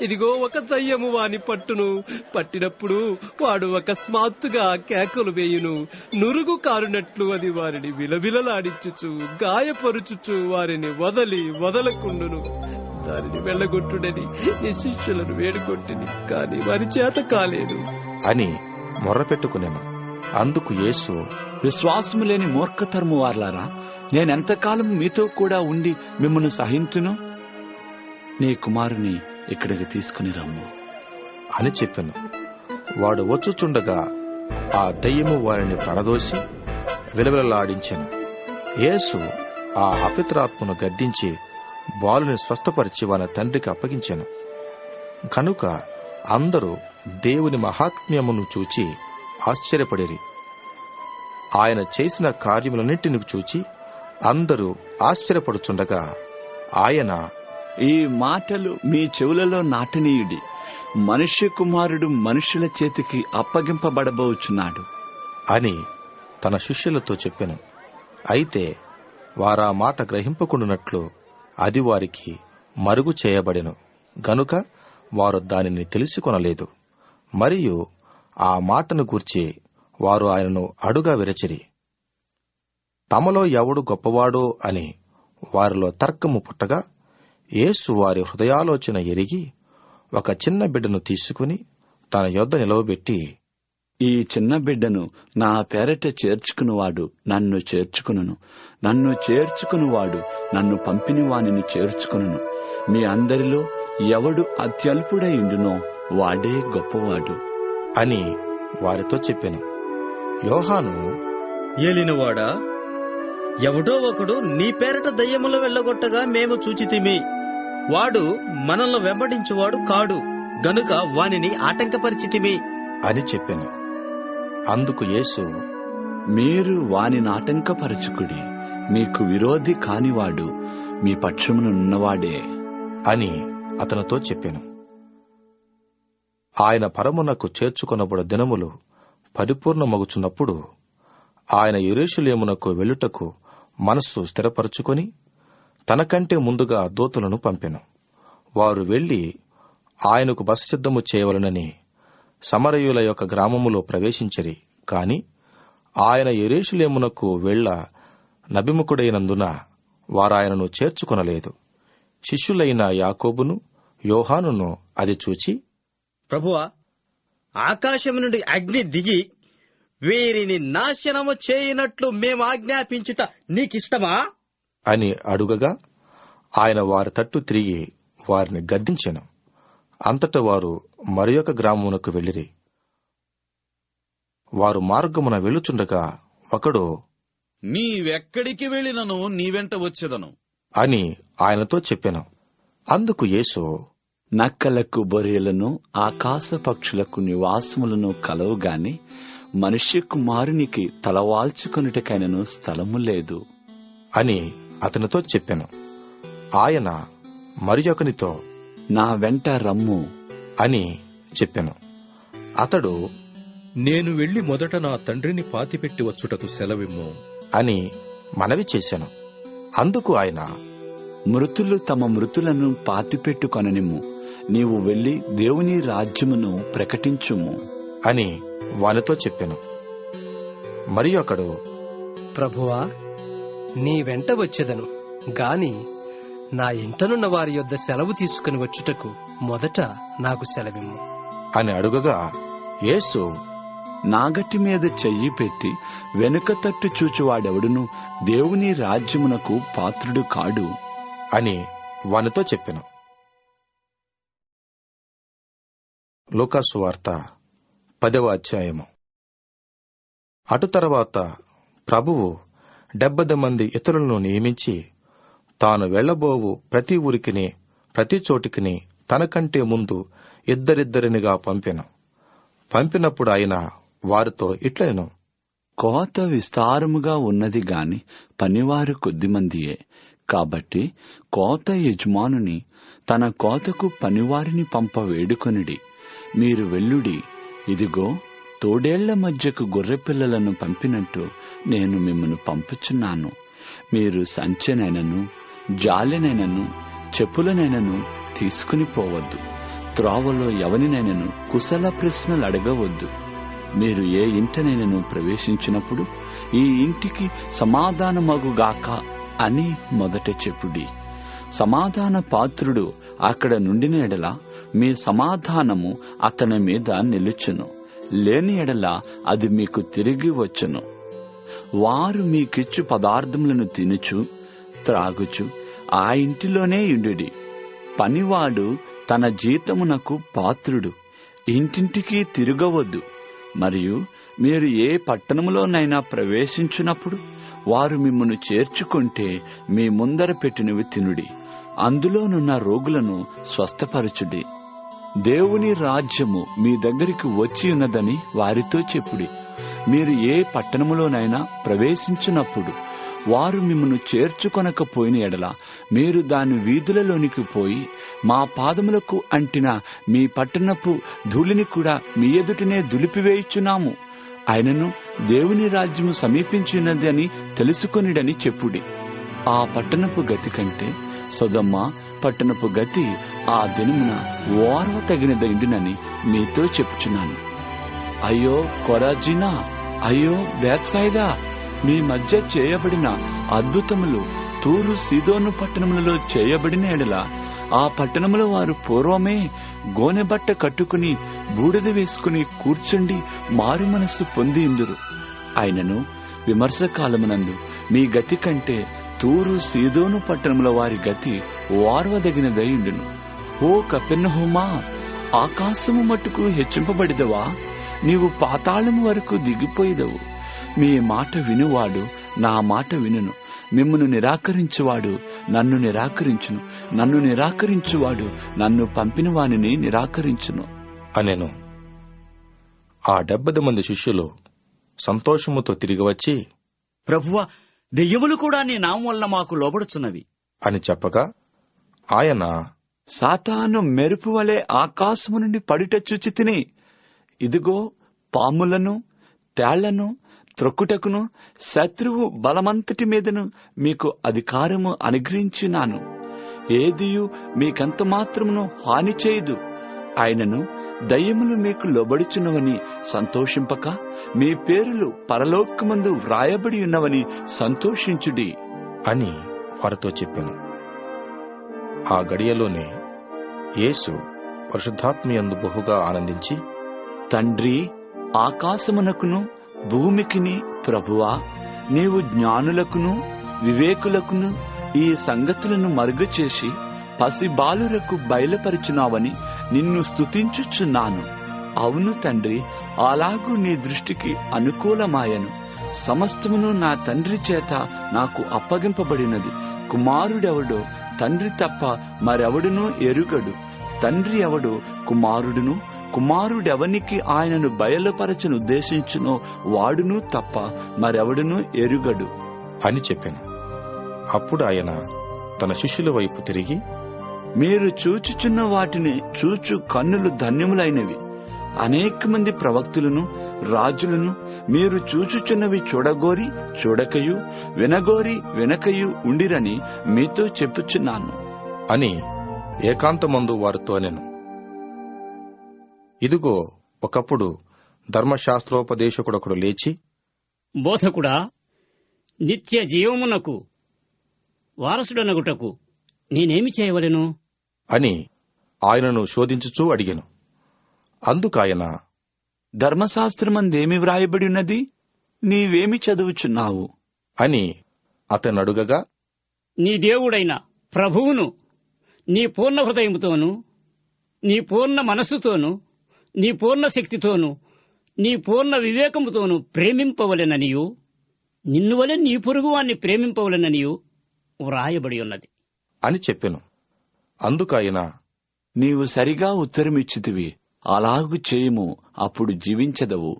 ఇదిగో ఒక దయ్యము వాని పట్టును. పట్టినప్పుడు వాడు అకస్మాత్తుగా కేకలు వేయును. నురుగు కారునట్లు అది వారిని విలవిలలాడించుచు గాయపరుచుచు వారిని వదలకుండును. దానిని వెళ్ళగొట్టుడని నీ శిష్యులను వేడుకొంటిని, కాని వారి చేత కాలేదు అని మొర్రపెట్టుకునేను. అందుకు యేసు, విశ్వాసము లేని మూర్ఖతరము వార్లారా, నేనెంతకాలం మీతో కూడా ఉండి మిమ్మల్ని సహించును? నీ కుమారుని ఇక్కడికి తీసుకుని రమ్ము అని చెప్పెను. వాడు వచ్చుచుండగా ఆ దయ్యము వారిని ప్రణదోసి విలవిలలాడించెను. యేసు ఆ అపవిత్రాత్మను గద్దించి బాలుని స్వస్థపరిచి వాని తండ్రికి అప్పగించెను. కనుక అందరూ దేవుని మహాత్మ్యమును చూచి ఆశ్చర్యపడిరి. ఆయన చేసిన కార్యములన్నింటిని చూచి అందరూ ఆశ్చర్యపడుచుండగా ఆయన, ఈ మాటలు మీ చెవులలో నాటనీయుడి. మనుష్య కుమారుడు మనుషుల చేతికి అప్పగింపబడబోచున్నాడు అని తన శిష్యులతో చెప్పెను. అయితే వారా మాట గ్రహింపకుండునట్లు అది వారికి మరుగు చేయబడెను గనుక వారు దానిని తెలుసుకొనలేదు. మరియు ఆ మాటను గూర్చి వారు ఆయనను అడుగా విరచిరి. తమలో ఎవడు గొప్పవాడో అని వారిలో తర్కము పుట్టగా యేసు వారి హృదయాలోచన ఎరిగి ఒక చిన్న బిడ్డను తీసుకుని తన యొద్ద నిలవబెట్టి, ఈ చిన్న బిడ్డను నా పేరట చేర్చుకునివాడు నన్ను చేర్చుకును, నన్ను చేర్చుకునివాడు నన్ను పంపిన వానిని చేర్చుకును. మీ అందరిలో ఎవడు అత్యల్పుడైండునో వాడే గొప్పవాడు అని వారితో చెప్పెను. యోహాను, ఏలినవాడా, ఎవడో ఒకడు నీ పేరట దయ్యములు వెళ్ళగొట్టగా మేము చూచితిమి. వాడు మనల్ని వెంబడించువాడు కాడు, గనుక వానిని ఆటంకపరిచితిమి అని చెప్పాను. అందుకు యేసు, మీరు వాని ఆటంకపరచుకుడి, మీకు విరోధి కానివాడు మీ పక్షమునున్నవాడే అని అతనితో చెప్పాను. ఆయన పరమునకు చేర్చుకొనబడు దినములు పరిపూర్ణమగుచున్నప్పుడు ఆయన యెరూషలేమునకు వెళ్ళుటకు మనస్సు స్థిరపరచుకొని తనకంటే ముందుగా దూతలను పంపెను. వారు వెళ్లి ఆయనకు బస సిద్ధము చేయవలనని సమరయుల యొక్క గ్రామములో ప్రవేశించిరి. కాని ఆయన యెరూషలేమునకు వెళ్ల నభిముఖుడైనందున వారాయనను చేర్చుకొనలేదు. శిష్యులైన యాకోబును యోహానును అది చూచి, ప్రభువా, ఆకాశం నుండి అగ్ని దిగి వీరిని నాశనము చేయనట్లు మేము ఆజ్ఞాపించుట నీకిష్టమా అని అడుగగా ఆయన వారి తట్టు తిరిగి వారిని గద్దించెను. అంతట వారు మరియొక గ్రామమునకు వెళ్ళిరి. వారు మార్గమున వెళ్ళుచుండగా ఒకడు, నీవెక్కడికి వెళ్ళినను నీ వెంట వచ్చేదను అని ఆయనతో చెప్పెను. అందుకు యేసు, నక్కలకు బొరియలను ఆకాశ పక్షులకు నివాసములను కలవు గాని మనుష్య కుమారునికి తలవాల్చుకొనుటకైనను స్థలము లేదు అని అతనితో చెప్పెను. ఆయన మరియొకనితో, నా వెంట రమ్ము అని చెప్పెను. అతడు, నేను వెళ్లి మొదట నా తండ్రిని పాతిపెట్టి వచ్చుటకు సెలవిమ్ము అని మనవి చేశాను. అందుకు ఆయన, మృతులు తమ మృతులను పాతిపెట్టుకొననిమ్ము, నీవు వెళ్లి దేవుని రాజ్యమును ప్రకటించుము అని వానితో చెప్పెను. మరి ఒకడు, ప్రభువా, నీ వెంట వచ్చేదను గాని నా ఇంటనున్న వారి యొద్ద సెలవు తీసుకుని వచ్చుటకు మొదట నాకు సెలవిమ్ము అని అడుగగా యేసు, నాగటి మీద చెయ్యి పెట్టి వెనుక తట్టు చూచువాడెవడును దేవుని రాజ్యమునకు పాత్రుడు కాడు అని వానితో చెప్పెను. లూకాసు వార్త 10వ అధ్యాయము. అటు తర్వాత ప్రభువు 70 మంది ఇతరులను నియమించి తాను వెళ్లబోవు ప్రతి ఊరికిని ప్రతి చోటికిని తనకంటే ముందు ఇద్దరిద్దరినిగా పంపెను. పంపినప్పుడు ఆయన వారితో ఇట్లనెను, కోత విస్తారముగా ఉన్నది గాని పనివారు కొద్దిమందియే. కాబట్టి కోత యజమానుని తన కోతకు పనివారిని పంప వేడుకొనిడి. మీరు వెళ్ళుడి, ఇదిగో తోడేళ్ల మధ్యకు గొర్రెపిల్లలను పంపినట్టు నేను మిమ్మను పంపుచున్నాను. మీరు సంచెనైనను జాలెనైనను చెప్పులనైనను తీసుకుని పోవద్దు. త్రోవలో ఎవరినైనను కుశల ప్రశ్నలు అడగవద్దు. మీరు ఏ ఇంటనైనను ప్రవేశించినప్పుడు ఈ ఇంటికి సమాధానమగుగాక అని మొదట చెప్పుడి. సమాధాన పాత్రుడు అక్కడ నుండిన ఎడల మీ సమాధానము అతని మీద నిలుచును, లేని ఎడల అది మీకు తిరిగి వచ్చును. వారు మీకిచ్చు పదార్థములను తినుచు త్రాగుచు ఆ ఇంటిలోనే ఇండుడి. పనివాడు తన జీతమునకు పాత్రుడు. ఇంటింటికి తిరగవద్దు. మరియు మీరు ఏ పట్టణములోనైనా ప్రవేశించినప్పుడు వారు మిమ్మను చేర్చుకుంటే మీ ముందర పెట్టినవి తినుడి. అందులోనున్న రోగులను స్వస్థపరచుడి. దేవుని రాజ్యము మీ దగ్గరికి వచ్చి ఉన్నదని వారితో చెప్పుడి. మీరు ఏ పట్టణములోనైనా ప్రవేశించినప్పుడు వారు మిమ్మను చేర్చుకొనకపోయిన ఎడల మీరు దాని వీధులలోనికి పోయి మా పాదములకు అంటిన మీ పట్టణపు ధూళిని కూడా మీ ఎదుటనే దులిపివేయుచున్నాము, ఆయనను దేవుని రాజ్యము సమీపించినది అని తెలుసుకొనిడని చెప్పుడి. ఆ పట్టణపు గతి కంటే సొదొమ పట్టణపు గతి ఆ దినమున ఓర్వ తగినదైండునని మీతో చెప్పుచున్నాను. అయ్యో కొరాజీనా, అయ్యో బేత్సాయిదా, మీ మధ్య చేయబడిన అద్భుతములు తూరు సీదోను పట్టణములలో చేయబడిన ఎడల ఆ పట్టణముల వారు పూర్వమే గోనెబట్ట కట్టుకుని బూడిద వేసుకుని కూర్చుండి మారు మనస్సు పొంది ఇందురు. అయినను విమర్శకాలమునందు మీ గతి కంటే తూరు సీదోను పట్టణముల వారి గతి ఓర్వదగినదైండును. ఓ కపెర్నహూమా, ఆకాశము మట్టుకు హెచ్చింపబడిదవా? నీవు పాతాళము వరకు దిగిపోయిదవు. మీ మాట వినువాడు నా మాట వినును, మిమ్మును నిరాకరించువాడు నన్ను నిరాకరించును. నన్ను నిరాకరించువాడు నన్ను పంపిన వానిని నిరాకరించును అనెను. ఆ 70 మంది శిష్యులు సంతోషముతో తిరిగి వచ్చి, ప్రభువా, దెయ్యములు కూడా నీ నామం వలన మాకు లోబడుచున్నవి అని చెప్పగా ఆయన, సాతాను మెరుపు వలె ఆకాశము నుండి పడుట చూచి తిని, ఇదిగో పాములను తేళ్లను త్రొక్కుటకును శత్రువు బలమంతటి మీదను మీకు అధికారము అనుగ్రహించినాను. ఏదియు మీకంత మాత్రమును హాని చేయదు. ఆయనను దయ్యములు మీకు లోబడుచున్నవని సంతోషింపక మీ పేరులు పరలోకమందు వ్రాయబడి ఉన్నవని సంతోషించుడి అని వారితో చెప్పెను. ఆ గడియలోనే యేసు పరిశుద్ధాత్మయందు బహుగా ఆనందించి, తండ్రి, ఆకాశమునకును భూమికిని ప్రభువా, నీవు జ్ఞానులకును వివేకులకును ఈ సంగతులను మరుగు చేసి పసి బాలురకు బయలుపరిచినావని నిన్ను స్తుతించుచున్నాను. అవును తండ్రి, అలాగూ నీ దృష్టికి అనుకూలమాయను. సమస్తమును నా తండ్రి చేత నాకు అప్పగింపబడినది. కుమారుడెవడో తండ్రి తప్ప మరెవడునూ ఎరుగడు. తండ్రి ఎవడో కుమారుడును, కుమారుడెవనికి ఆయనను బయలుపరచను ఉద్దేశించునో వాడును తప్ప మరెవడునూ ఎరుగడు అని చెప్పాను. అప్పుడు ఆయన తన శిష్యుల వైపు తిరిగి, మీరు చూచుచున్న వాటిని చూచు కన్నులు ధన్యములైనవి. అనేక మంది ప్రవక్తులను రాజులను మీరు చూచుచున్నవి చూడగోరి చూడకయు, వినగోరి వినకయు ఉండిరని మీతో చెప్పుచున్నాను అని ఏకాంతమందు వారితో అనెను. ఇదిగో, ఒకప్పుడు ధర్మశాస్త్రోపదేశకుడొకడు లేచి, బోధకుడా, నిత్య జీవమునకు వారసుడనగుటకు నేనేమి చేయవలెను అని ఆయనను శోధించుచూ అడిగెను. అందుకాయన, ధర్మశాస్త్రమందేమి వ్రాయబడి ఉన్నది? నీవేమి చదువుచున్నావు అని అతనడుగగా, నీ దేవుడైన ప్రభువును నీ పూర్ణ హృదయముతోనూ, నీ పూర్ణ మనస్సుతోనూ, నీ పూర్ణ శక్తితోనూ, నీ పూర్ణ వివేకముతోనూ ప్రేమింపవలెననియు, నిన్ను వలె నీ పొరుగువాన్ని ప్రేమింపవలెననియు వ్రాయబడి ఉన్నది అని చెప్పెను. అందుకాయన, నీవు సరిగా ఉత్తరమిచ్చితివి, అలాగు చేయుము, అప్పుడు జీవించదవు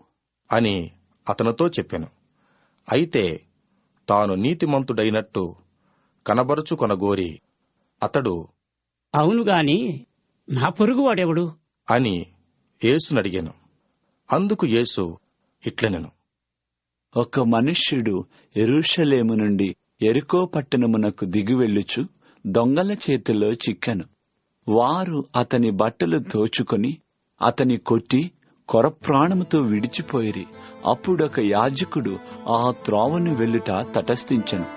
అని అతనితో చెప్పెను. అయితే తాను నీతిమంతుడైనట్టు కనబరుచుకొనగోరి అతడు, అవునుగాని నా పొరుగువాడెవడు అని యేసునడిగాను. అందుకు యేసు ఇట్లనెను, ఒక మనుష్యుడు యెరూషలేము నుండి యెరికో పట్టణమునకు దిగివెళ్ళుచు దొంగల చేతిలో చిక్కెను. వారు అతని బట్టలు దోచుకొని అతని కొట్టి కొరప్రాణముతో విడిచిపోయిరి. అప్పుడొక యాజకుడు ఆ త్రోవను వెళ్ళుట తటస్థించెను.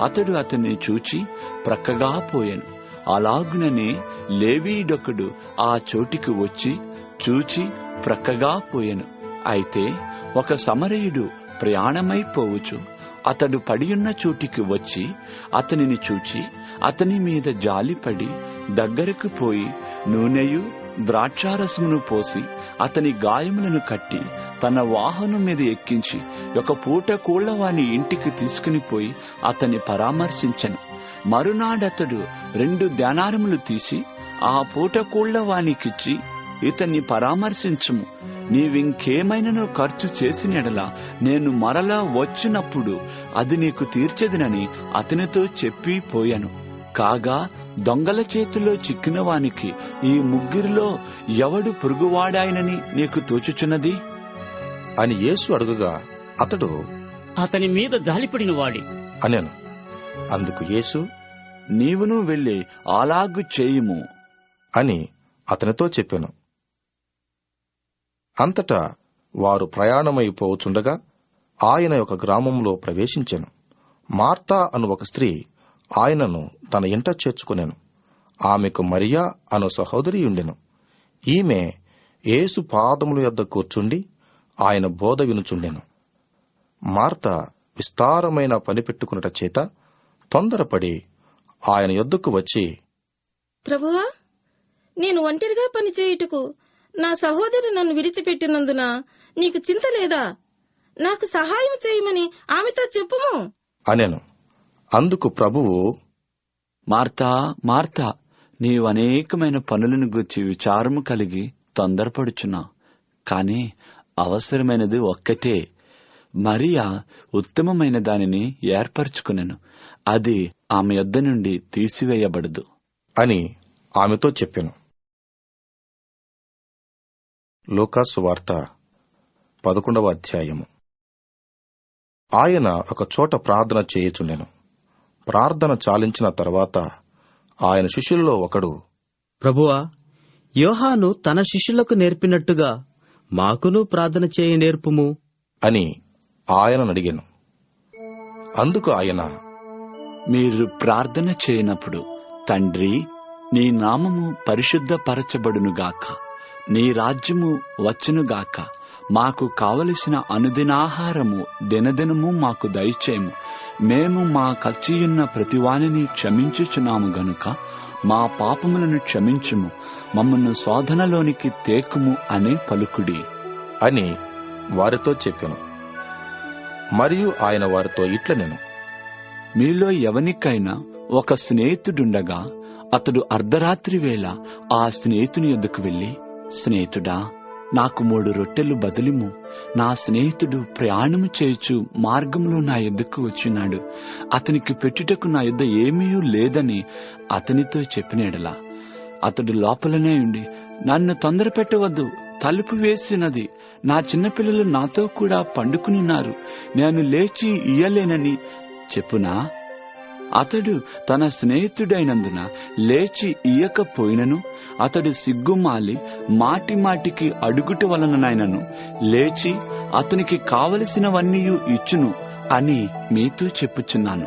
అతడు అతన్ని చూచి ప్రక్కగా పోయెను. అలాగుననే లేవీయుడొకడు ఆ చోటికి వచ్చి చూచి ప్రక్కగా పోయెను. అయితే ఒక సమరయుడు ప్రయాణమైపోవచ్చు అతడు పడియున్న చోటికి వచ్చి అతనిని చూచి అతని మీద జాలిపడి దగ్గరకు పోయి నూనెయు ద్రాక్షారసమును పోసి అతని గాయములను కట్టి తన వాహనం మీద ఎక్కించి ఒక పూట కూళ్లవాని ఇంటికి తీసుకుని పోయి అతన్ని పరామర్శించెను. మరునాడతడు 2 దేనారములు తీసి ఆ పూట కూళ్లవానికిచ్చి, ఇతన్ని పరామర్శించుము, నీవింకేమైనను ఖర్చు చేసిన ఎడల నేను మరలా వచ్చినప్పుడు అది నీకు తీర్చెదనని అతనితో చెప్పి పోయాను. కాగా దొంగల చేతిలో చిక్కిన వానికి ఈ ముగ్గురిలో ఎవడు పొరుగువాడాయనని నీకు తోచుచున్నది అని యేసు అడుగగా అతడు, అతని మీద జాలిపడిన వాడి అనెను. అందుకు యేసు, నీవును వెళ్ళి అలాగు చేయుము అని అతనితో చెప్పెను. అంతటా వారు ప్రయాణమైపోవచుండగా ఆయన ఒక గ్రామంలో ప్రవేశించెను. మార్తా అను ఒక స్త్రీ ఆయనను తన ఇంట చేర్చుకొనెను. ఆమెకు మరియా అను సహోదరి ఉండెను. ఈమె యేసు పాదముల యొద్ద కూర్చుండి ఆయన బోధ వినుచుండెను. మార్తా విస్తారమైన పని పెట్టుకున్నట చేత తొందరపడి ఆయన యొద్దకు వచ్చి, ప్రభువా, నేను ఒంటరిగా పనిచేయుటకు నా సహోదరి నన్ను విడిచిపెట్టినందున నీకు చింత లేదా? నాకు సహాయం చేయమని ఆమెతో చెప్పుము అనెను. అందుకు ప్రభువు, మార్తా మార్తా, నీవు అనేకమైన పనులను గూర్చి విచారము కలిగి తొందరపడుచున్నావు. కాని అవసరమైనది ఒక్కటే. మరియా ఉత్తమమైన దానిని ఏర్పరచుకునెను, అది ఆమె యొద్ద నుండి తీసివేయబడదు అని ఆమెతో చెప్పెను. లూకాసు వార్త 11వ అధ్యాయము. ఆయన ఒక చోట ప్రార్థన చేయుచుండెను. ప్రార్థన చాలించిన తర్వాత ఆయన శిష్యుల్లో ఒకడు, ప్రభువా, యోహాను తన శిష్యులకు నేర్పినట్టుగా మాకును ప్రార్థన చేయ నేర్పుము అని ఆయనను అడిగెను. అందుకు ఆయన, మీరు ప్రార్థన చేయనప్పుడు, తండ్రి, నీ నామము పరిశుద్ధపరచబడునుగాక, నీ రాజ్యము వచ్చునుగాక, మాకు కావలసిన అనుదినాహారము దినదినము మాకు దయచేయము, మేము మా కచ్చియున్న ప్రతివానిని క్షమించుచున్నాము గనుక మా పాపములను క్షమించుము, మమ్మను శోధనలోనికి తేకుము అనే పలుకుడి అని వారితో చెప్పెను. మరియు ఆయన వారితో ఇట్లనెను, మీలో ఎవనికైనా ఒక స్నేహితుడుండగా అతడు అర్ధరాత్రి వేళ ఆ స్నేహితుని యొద్దకు వెళ్లి, స్నేహితుడా, నాకు 3 రొట్టెలు బదులిము, నా స్నేహితుడు ప్రయాణము చేయుచు మార్గంలో నా యొద్దకు వచ్చినాడు, అతనికి పెట్టుటకు నా యొద్ద ఏమీ లేదని అతనితో చెప్పిన ఎడల, అతడు లోపలనే ఉండి, నన్ను తొందర పెట్టవద్దు, తలుపు వేసినది, నా చిన్నపిల్లలు నాతో కూడా పండుకునిన్నారు, నేను లేచి ఇయ్యలేనని చెప్పునా? అతడు తన స్నేహితుడైనందున లేచి ఇయ్యకపోయినను, అతడు సిగ్గుమాలి మాటిమాటికి అడుగుట వలననైనను లేచి అతనికి కావలసినవన్నీ ఇచ్చును అని మీతో చెప్పుచున్నాను.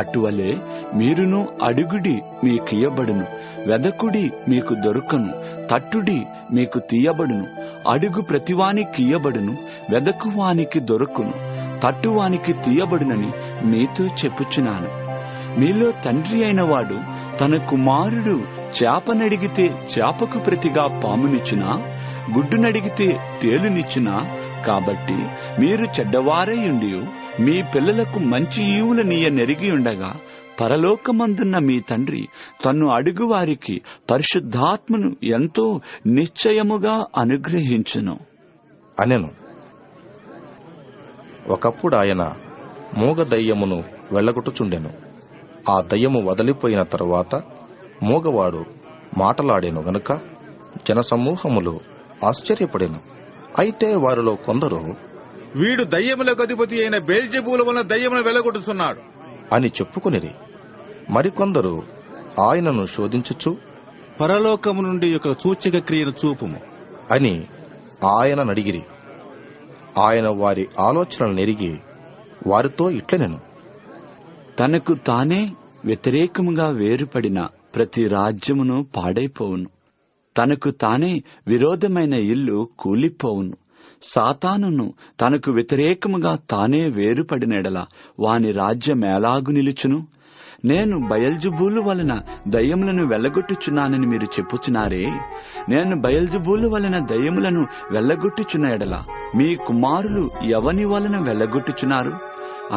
అటువలే మీరును అడుగుడి, మీకియ్యబడును, వెదకుడి, మీకు దొరకను, తట్టుడి, మీకు తీయబడును. అడుగు ప్రతివానికియ్యబడును, వెదకువానికి దొరకును, తట్టువానికి తీయబడునని మీతో చెప్పుచున్నాను. మీలో తండ్రి అయిన వాడు తన కుమారుడు చేపనడిగితే చేపకు ప్రతిగా పామునిచ్చునా, గుడ్డునడిగితే తేలునిచ్చునా? కాబట్టి మీరు చెడ్డవారయుండి మీ పిల్లలకు మంచి ఈవులనీయ నెరిగి ఉండగా, పరలోకమందున్న మీ తండ్రి తన్ను అడుగు వారికి పరిశుద్ధాత్మను ఎంతో నిశ్చయముగా అనుగ్రహించును అనెను. ఒకప్పుడు ఆయన మూగ దయ్యమును వెళ్ళగొట్టుచుండెను. ఆ దయ్యము వదిలిపోయిన తరువాత మూగవాడు మాటలాడెను గనుక జనసమూహములు ఆశ్చర్యపడెను. అయితే వారిలో కొందరు, వీడు దయ్యములకు అధిపతి అయిన బెల్జెబూల వలన దయ్యమును వెళ్ళగొట్టుచున్నాడు అని చెప్పుకునిరి. మరికొందరు ఆయనను శోధించుచు, పరలోకము నుండి ఒక సూచక క్రియను చూపుము అని ఆయన నడిగిరి. ఆయన వారి ఆలోచనలు నెరిగి వారితో ఇట్లనెను, తనకు తానే వ్యతిరేకముగా వేరుపడిన ప్రతి రాజ్యమును పాడైపోవును, తనకు తానే విరోధమైన ఇల్లు కూలిపోవును. సాతానును తనకు వ్యతిరేకముగా తానే వేరుపడిన ఎడల వాని రాజ్యమేలాగు నిలుచును? నేను బయల్జుబూలు వలన దయ్యములను వెళ్ళగొట్టుచున్నానని మీరు చెప్పుచున్నారే. నేను బయల్జుబూలు వలన దయ్యములను వెళ్ళగొట్టుచున్న ఎడల మీ కుమారులు ఎవని వలన వెళ్ళగొట్టుచున్నారు?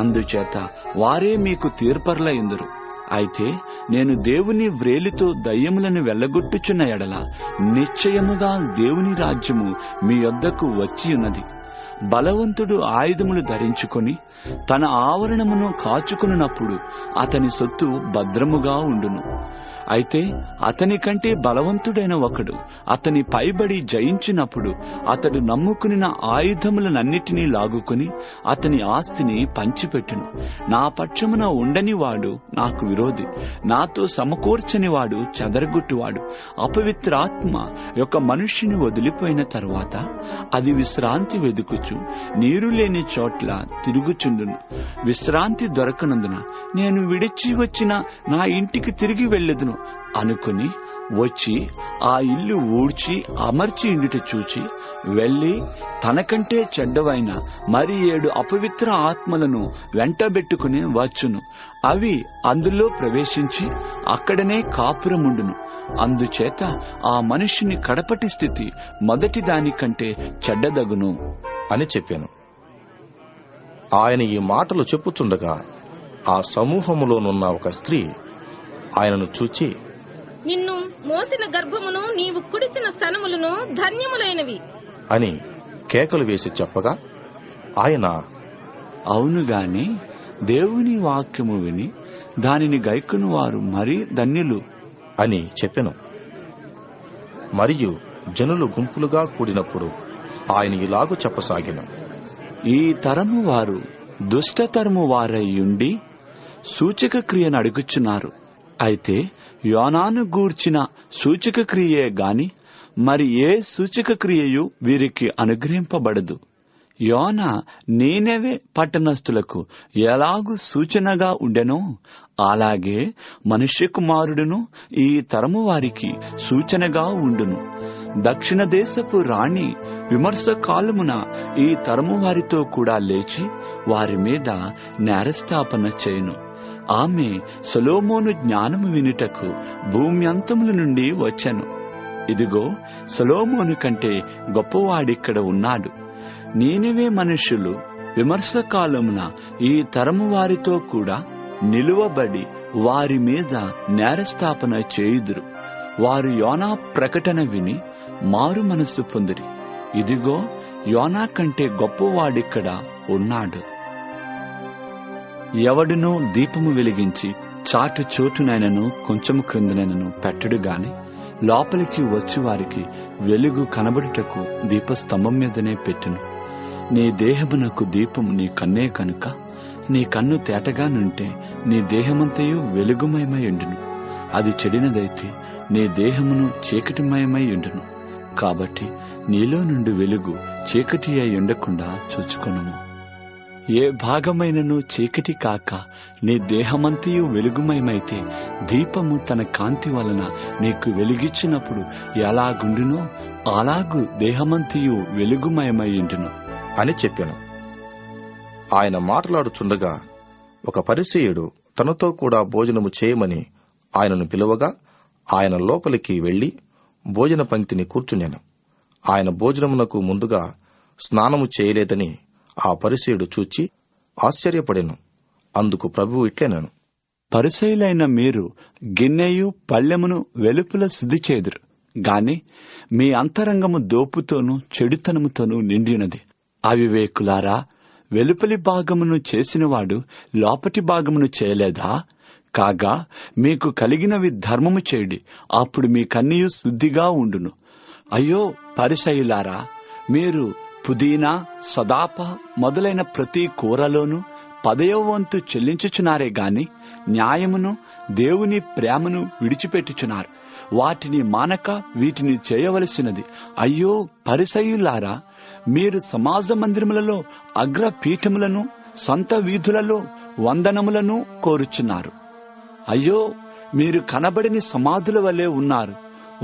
అందుచేత వారే మీకు తీర్పర్లయుందురు. అయితే నేను దేవుని వ్రేలితో దయ్యములను వెళ్ళగొట్టుచున్న ఎడల నిశ్చయముగా దేవుని రాజ్యము మీ యొద్దకు వచ్చియున్నది. బలవంతుడు ఆయుధములు ధరించుకొని తన ఆవరణమును కాచుకున్నప్పుడు అతని సొత్తు భద్రముగా ఉండును. అయితే అతని కంటే బలవంతుడైన ఒకడు అతని పైబడి జయించినప్పుడు అతడు నమ్ముకునిన ఆయుధములనన్నిటినీ లాగుకుని అతని ఆస్తిని పంచిపెట్టును. నా పక్షమున ఉండని వాడు నాకు విరోధి, నాతో సమకూర్చని వాడు చెదరగొట్టువాడు. అపవిత్రాత్మ యొక్క మనుష్యుని వదిలిపోయిన తరువాత అది విశ్రాంతి వెదుకుచు నీరు లేని చోట్ల తిరుగుచుండును. విశ్రాంతి దొరకనందున నేను విడిచి వచ్చిన నా ఇంటికి తిరిగి వెళ్ళెదును అనుకుని వచ్చి ఆ ఇల్లు ఊడ్చి అమర్చి ఇండుట చూచి వెళ్లి తనకంటే చెడ్డవైన మరి 7 అపవిత్ర ఆత్మలను వెంటబెట్టుకుని వచ్చును. అవి అందులో ప్రవేశించి అక్కడనే కాపురముండును. అందుచేత ఆ మనిషిని కడపటి స్థితి మొదటి దానికంటే చెడ్డదగును అని చెప్పాను. ఆయన ఈ మాటలు చెప్పుచుండగా ఆ సమూహములోనున్న ఒక స్త్రీ ఆయనను చూచి నిన్ను మోసిన గర్భమును నీవు కుడిచిన స్తనములను ధన్యములైనవి అని కేకలు వేసి చెప్పగా ఆయన, అవును గాని దేవుని వాక్యము విని దానిని గైకొను వారు మరీ ధన్యులు అని చెప్పెను. మరియు జనులు గుంపులుగా కూడినప్పుడు ఆయన ఇలాగు చెప్పసాగిన, ఈ తరము వారు దుష్టతరము వారయ్యుండి సూచక క్రియను అడుగుచున్నారు. అయితే యోనాను గూర్చిన సూచక క్రియే గాని మరి ఏ సూచక క్రియయు వీరికి అనుగ్రహింపబడదు. యోన నీనెవె పట్టణస్థులకు ఎలాగు సూచనగా ఉండెనో అలాగే మనుష్య కుమారుడును ఈ తరము వారికి సూచనగా ఉండును. దక్షిణ దేశపు రాణి విమర్శ కాలమున ఈ తరము వారితో కూడా లేచి వారి మీద నేరస్థాపన చేయును. ఆమె సొలొమోను జ్ఞానము వినుటకు భూమి అంతముల నుండి వచ్చెను. ఇదిగో, సొలొమోను కంటే గొప్పవాడిక్కడ ఉన్నాడు. నీనెవె మనుష్యులు విమర్శ కాలమున ఈ తరము వారితో కూడా నిలువబడి వారి మీద నేరస్థాపన చేయుదురు. వారు యోనా ప్రకటన విని మారు మనస్సు పొందిరి. ఇదిగో, యోనా కంటే గొప్పవాడిక్కడ ఉన్నాడు. ఎవడునూ దీపము వెలిగించి చాటు చోటునైనను కొంచెము క్రిందనైనను పెట్టడు గాని లోపలికి వచ్చి వారికి వెలుగు కనబడుటకు దీపస్తంభం మీదనే పెట్టును. నీ దేహమునకు దీపం నీ కన్నే కనుక నీ కన్ను తేటగా నుంటే నీ దేహమంతయు వెలుగుమయమై ఉండును. అది చెడినదైతే నీ దేహమును చీకటిమయమై ఉండును. కాబట్టి నీలో నుండి వెలుగు చీకటి అయి ఉండకుండా చూచుకొనుము. ఏ భాగమైనను చీకటి కాక నీ దేహమంతయు వెలుగుమయమైతే దీపము తన కాంతి వలన నీకు వెలిగిచ్చినప్పుడు ఎలాగుండునో అలాగు దేహమంతయు వెలుగుమయమై ఉండును అని చెప్పాను. ఆయన మాట్లాడుచుండగా ఒక పరిసయ్యుడు తనతో కూడా భోజనము చేయమని ఆయనను పిలువగా ఆయన లోపలికి వెళ్లి భోజన పంక్తిని కూర్చున్నాను. ఆయన భోజనమునకు ముందుగా స్నానము చేయలేదని ఆ పరిసయ్యుడు చూచి ఆశ్చర్యపడెను. అందుకు ప్రభువు ఇట్లెనను, పరిసయ్యులైన మీరు గిన్నెయు పళ్ళెమును వెలుపల శుద్ధి చేదురు గాని మీ అంతరంగము దోపుతోనూ చెడుతనముతోనూ నిండినది. అవివేకులారా, వెలుపలి భాగమును చేసినవాడు లోపటి భాగమును చేయలేదా? కాగా మీకు కలిగినవి ధర్మము చేయుడి, అప్పుడు మీ కన్నీయు శుద్ధిగా ఉండును. అయ్యో పరిసయ్యులారా, మీరు పుదీనా సదాప మొదలైన ప్రతి కూరలోనూ 10వ వంతు చెల్లించుచున్నారే గాని న్యాయమును దేవుని ప్రేమను విడిచిపెట్టుచున్నారు. వాటిని మానక వీటిని చేయవలసినది. అయ్యో పరిసయ్యులారా, మీరు సమాజ మందిరములలో అగ్రపీఠములను సంత వీధులలో వందనములను కోరుచున్నారు. అయ్యో, మీరు కనబడిని సమాధుల వలె ఉన్నారు.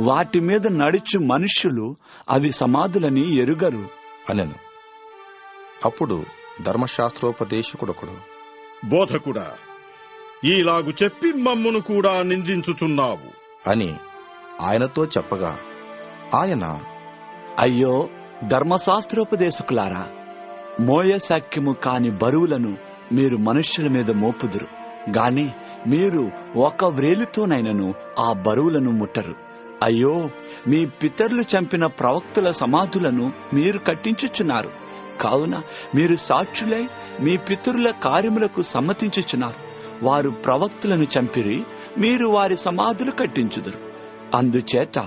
వాటి మీద నడుచు మనుష్యులు అవి సమాధులని ఎరుగరు అనెను. అప్పుడు ధర్మశాస్త్రోపదేశకుడొకడు, బోధకుడా, ఈలాగు చెప్పి మమ్మును కూడా నిందించుచున్నావు అని ఆయనతో చెప్పగా ఆయన, అయ్యో ధర్మశాస్త్రోపదేశకులారా, మోయశక్యము కాని బరువులను మీరు మనుష్యుల మీద మోపుదురు గాని మీరు ఒక వ్రేలుతోనైనను ఆ బరువులను ముట్టరు. అయ్యో, మీ పితరులు చంపిన ప్రవక్తల సమాధులను మీరు కట్టించుచున్నారు. కావున మీరు సాక్షులై మీ పితరుల కార్యములకు సమ్మతించుచున్నారు. వారు ప్రవక్తలను చంపిరి, మీరు వారి సమాధులు కట్టించుదురు. అందుచేత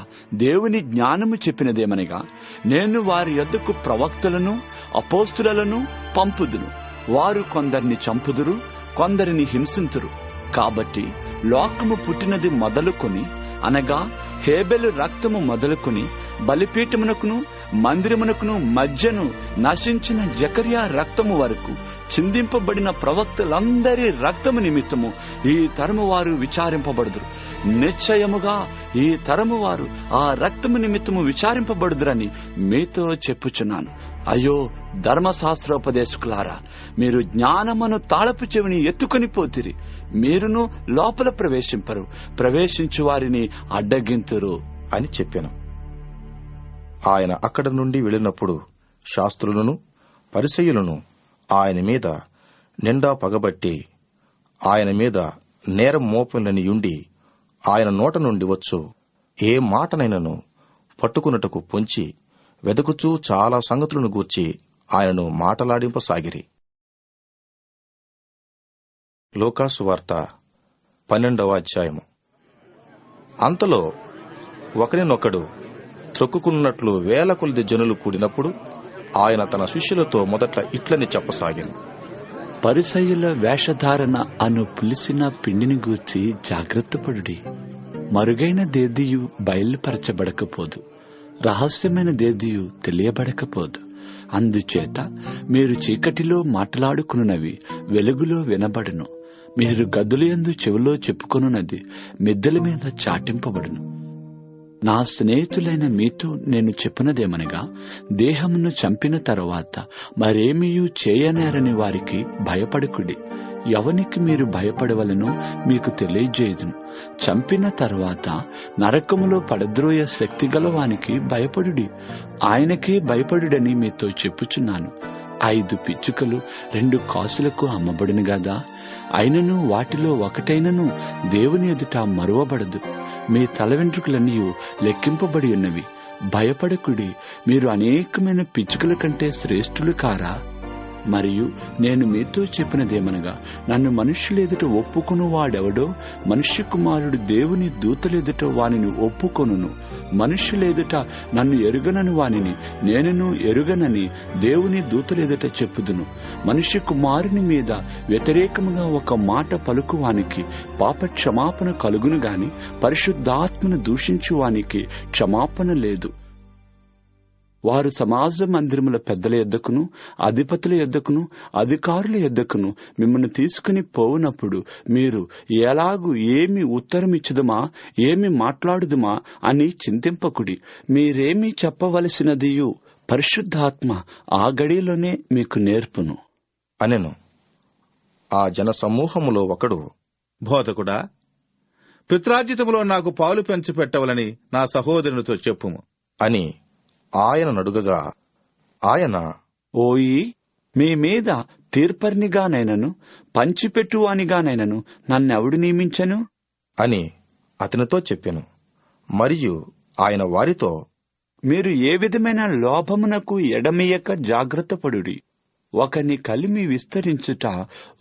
దేవుని జ్ఞానము చెప్పినదేమనగా, నేను వారి యొద్దకు ప్రవక్తలను అపోస్తులను పంపుదును. వారు కొందరిని చంపుదురు, కొందరిని హింసింతురు. కాబట్టి లోకము పుట్టినది మొదలుకొని, అనగా హేబెలు రక్తము మొదలుకొని బలిపీఠమునకును మందిరమునకును మధ్యను నశించిన జకర్యా రక్తము వరకు చిందింపబడిన ప్రవక్తలందరి రక్తము నిమిత్తము ఈ తరము వారు విచారింపబడుదురు. నిశ్చయముగా ఈ తరము వారు ఆ రక్తము నిమిత్తము విచారింపబడుదురని మీతో చెప్పుచున్నాను. అయ్యో ధర్మశాస్త్రోపదేశకులారా, మీరు జ్ఞానమును తాళపు చెవిని ఎత్తుకొని పోతిరి. మీరును లోపల ప్రవేశింపరు, ప్రవేశించు వారిని అడ్డగింతురు అని చెప్పాను. ఆయన అక్కడి నుండి వెళ్ళినప్పుడు శాస్త్రులను పరిసయ్యులను ఆయన మీద నిండా పగబట్టి ఆయన మీద నేరం మోపునని యుండి ఆయన నోట నుండి వచ్చు ఏ మాటనైనను పట్టుకున్నటకు పొంచి వెదకుచూ చాలా సంగతులను గూర్చి ఆయనను మాటలాడింపసాగిరి. లూకాసు వార్త 12వ అధ్యాయము. అంతలో ఒకరినొకడు త్రొక్కుకున్నట్లు వేల కొలది జనులు కూడినప్పుడు ఆయన తన శిష్యులతో మొదట ఇట్లని చెప్పసాగాను. పరిసయ్యుల వేషధారణ అను పులిసిన పిండిని గూర్చి జాగ్రత్తపడుడి. మరుగైన దేదియు బయలుపరచబడకపోదు, రహస్యమైన దేదియు తెలియబడకపోదు. అందుచేత మీరు చీకటిలో మాట్లాడుకున్నవి వెలుగులో వినబడును, మీరు గదులయందు చెవిలో చెప్పుకొనున్నది మిద్దెల మీద చాటింపబడును. నా స్నేహితులైన మీతో నేను చెప్పినదేమనగా, దేహమును చంపిన తరువాత మరేమీయూ చేయనేరని వారికి భయపడకుడి. ఎవనికి మీరు భయపడవలనో మీకు తెలియజేయుదును. చంపిన తరువాత నరకములో పడద్రోయ శక్తిగల వానికి భయపడుడి. ఆయనకే భయపడుడని మీతో చెప్పుచున్నాను. 5 పిచ్చుకలు 2 కాసులకు అమ్మబడును గదా, అయినను వాటిలో ఒకటైనను దేవుని ఎదుట మరువబడదు. మీ తల వెంట్రుకలన్నీ లెక్కింపబడి ఉన్నవి. భయపడకుడి, మీరు అనేకమైన పిచ్చుకల కంటే శ్రేష్ఠులు కారా? మరియు నేను మీతో చెప్పినదేమనగా, నన్ను మనుష్యులెదుట ఒప్పుకొను వాడెవడో మనుష్య కుమారుడు దేవుని దూతలెదుట వానిని ఒప్పుకొనును. మనుష్యులెదుట నన్ను ఎరుగనని వానిని నేనును ఎరుగనని దేవుని దూతలెదుట చెప్పుదును. మనుష్య కుమారుని మీద వ్యతిరేకముగా ఒక మాట పలుకువానికి పాప క్షమాపణ కలుగును గాని పరిశుద్ధాత్మను దూషించువానికి క్షమాపణ లేదు. వారు సమాజ మందిరముల పెద్దల యొద్దకును అధిపతుల యొద్దకును అధికారుల యొద్దకును మిమ్మల్ని తీసుకుని పోవునప్పుడు మీరు ఎలాగూ ఏమి ఉత్తరమిచ్చుదమా ఏమి మాట్లాడుదుమా అని చింతింపకుడి. మీరేమి చెప్పవలసినదియు పరిశుద్ధాత్మ ఆ గడిలోనే మీకు నేర్పును అనెను. ఆ జన సమూహములో ఒకడు, బోధకుడా, పిత్రార్జితములో నాకు పాలు పెంచిపెట్టవలని నా సహోదరునితో చెప్పుము అని ఆయన నడుగగా, ఆయన, ఓయి, మీ మీద తీర్పర్నిగానైనను పంచిపెట్టువానిగానైనను నన్నెవడు నియమించెను అని అతనితో చెప్పెను. మరియు ఆయన వారితో, మీరు ఏ విధమైన లోభమునకు ఎడమియక జాగ్రత్తపడుడి. ఒకని కలిమి విస్తరించుట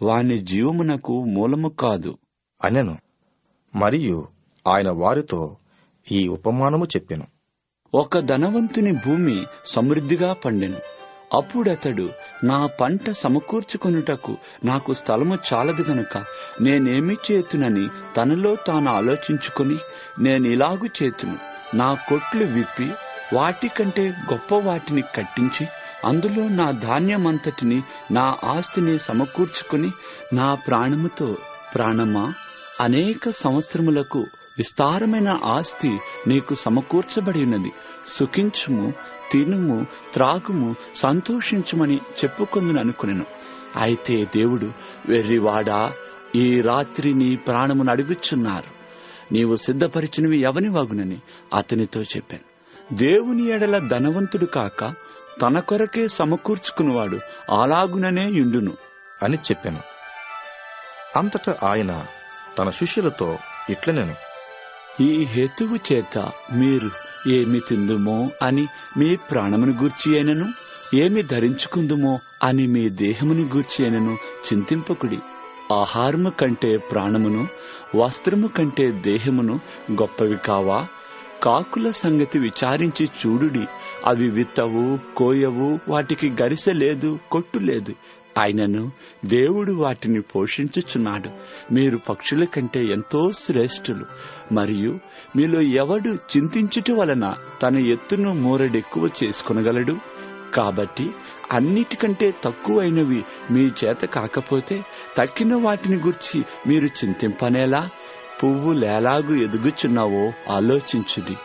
వాని జీవమునకు మూలము కాదు అనెను. మరియు ఆయన వారితో ఈ ఉపమానము చెప్పెను. ఒక ధనవంతుని భూమి సమృద్ధిగా పండెను. అప్పుడతడు, నా పంట సమకూర్చుకొనుటకు నాకు స్థలము చాలదు గనుక నేనేమి చేతునని తనలో తాను ఆలోచించుకొని, నేనిలాగు చేతును, నా కొట్లు విప్పి వాటికంటే గొప్ప వాటిని కట్టించి అందులో నా ధాన్యమంతటిని నా ఆస్తిని సమకూర్చుకుని, నా ప్రాణముతో, ప్రాణమా, అనేక సంవత్సరములకు విస్తారమైన ఆస్తి నీకు సమకూర్చబడి ఉన్నది. సుఖించుము, తినుము, త్రాగుము, సంతోషించుమని చెప్పుకొందును అనుకునేను. అయితే దేవుడు, వెర్రివాడా, ఈ రాత్రి నీ ప్రాణమును అడుగుచున్నారు. నీవు సిద్ధపరిచినవి ఎవని వాగునని అతనితో చెప్పాను. దేవుని ఎడల ధనవంతుడు కాక తన కొరకే సమకూర్చుకునివాడు అలాగుననే యుండును అని చెప్పాను. అంతటా ఆయన తన శిష్యులతో ఇట్లనెను, ఈ హేతువు చేత మీరు ఏమి తిందుమో అని మీ ప్రాణమును గూర్చి అయినను, ఏమి ధరించుకుందుమో అని మీ దేహమును గూర్చి అయినను చింతింపకుడి. ఆహారము కంటే ప్రాణమును, వస్త్రము కంటే దేహమును గొప్పవి కావా? కాకుల సంగతి విచారించి చూడుడి. అవి విత్తవు, కోయవు, వాటికి గరిసె లేదు, కొట్టు లేదు. అయినను దేవుడు వాటిని పోషించుచున్నాడు. మీరు పక్షుల కంటే ఎంతో శ్రేష్ఠులు. మరియు మీలో ఎవడు చింతించుట వలన తన ఎత్తును మూరెడెక్కువ చేసుకొనగలడు? కాబట్టి అన్నిటికంటే తక్కువైనవి మీ చేత కాకపోతే తక్కిన వాటిని గురించి మీరు చింతింపనేలా? పువ్వులేలాగు ఎదుగుచున్నావో ఆలోచించుడి.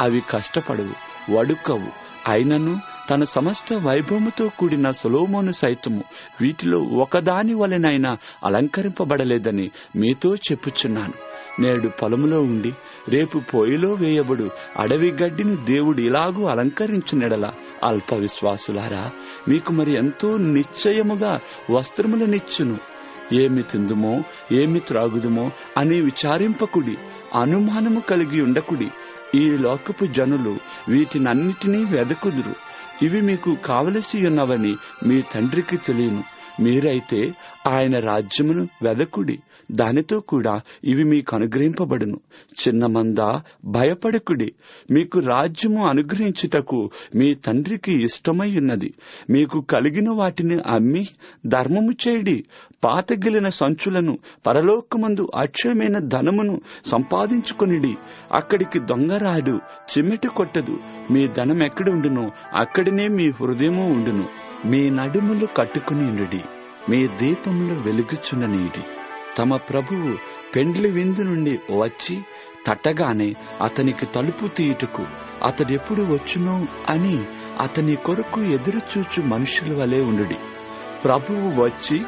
అవి కష్టపడవు, వడుకవు. అయినను తన సమస్త వైభవముతో కూడిన సొలొమోను సైతము వీటిలో ఒకదాని వలెనైనా అలంకరింపబడలేదని మీతో చెప్పుచున్నాను. నేడు పొలములో ఉండి రేపు పొయ్యిలో వేయబడు అడవి గడ్డిని దేవుడు ఇలాగూ అలంకరించునెడల అల్ప విశ్వాసులారా, మీకు మరి ఎంతో నిశ్చయముగా వస్త్రములనిచ్చును. ఏమి తిందుమో ఏమి త్రాగుదుమో అని విచారింపకుడి, అనుమానము కలిగి ఉండకుడి. ఈ లోకపు జనులు వీటినన్నిటినీ వెదకుదురు. ఇవి మీకు కావలసి ఉన్నవని మీ తండ్రికి తెలియను. మీరైతే ఆయన రాజ్యమును వెదకుడి, దానితో కూడా ఇవి మీకు అనుగ్రహింపబడును. చిన్న మంద, భయపడకుడి. మీకు రాజ్యము అనుగ్రహించుటకు మీ తండ్రికి ఇష్టమై ఉన్నది. మీకు కలిగిన వాటిని అమ్మి ధర్మము చేయడి. పాతగిలిన సంచులను, పరలోకమందు అక్షయమైన ధనమును సంపాదించుకొనిడి. అక్కడికి దొంగరాడు, చిమ్మెట కొట్టదు. మీ ధనం ఎక్కడ ఉండునో అక్కడనే మీ హృదయము ఉండును. మీ నడుములు కట్టుకుని మీ దీపములు వెలుగుచున్ననీడి. తమ ప్రభువు పెండ్లి విందు నుండి వచ్చి తట్టగానే అతనికి తలుపు తీయుటకు అతడెప్పుడు వచ్చునో అని అతని కొరకు ఎదురుచూచు మనుషుల వలె ఉండుడి. ప్రభువు వచ్చి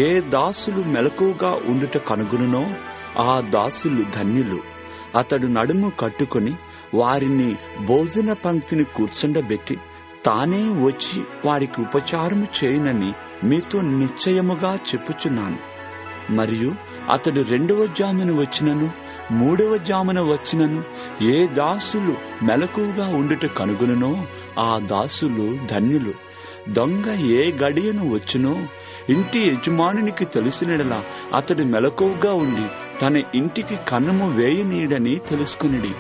ఏ దాసులు మెలకువగా ఉండుట కనుగొనునో ఆ దాసులు ధన్యులు. అతడు నడుము కట్టుకుని వారిని భోజన పంక్తిని కూర్చుండబెట్టి తానే వచ్చి వారికి ఉపచారము చేయనని మీతో నిశ్చయముగా చెప్పుచున్నాను. మరియు అతడు 2వ జామున వచ్చినను 3వ జామున వచ్చినను ఏ దాసులు మెలకువగా ఉండుట కనుగొనునో ఆ దాసులు ధన్యులు. దొంగ ఏ గడియను వచ్చునో ఇంటి యజమానునికి తెలిసినడలా అతడు మెలకువగా ఉండి తన ఇంటికి కన్నము వేయనీయడని తెలుసుకునిడి.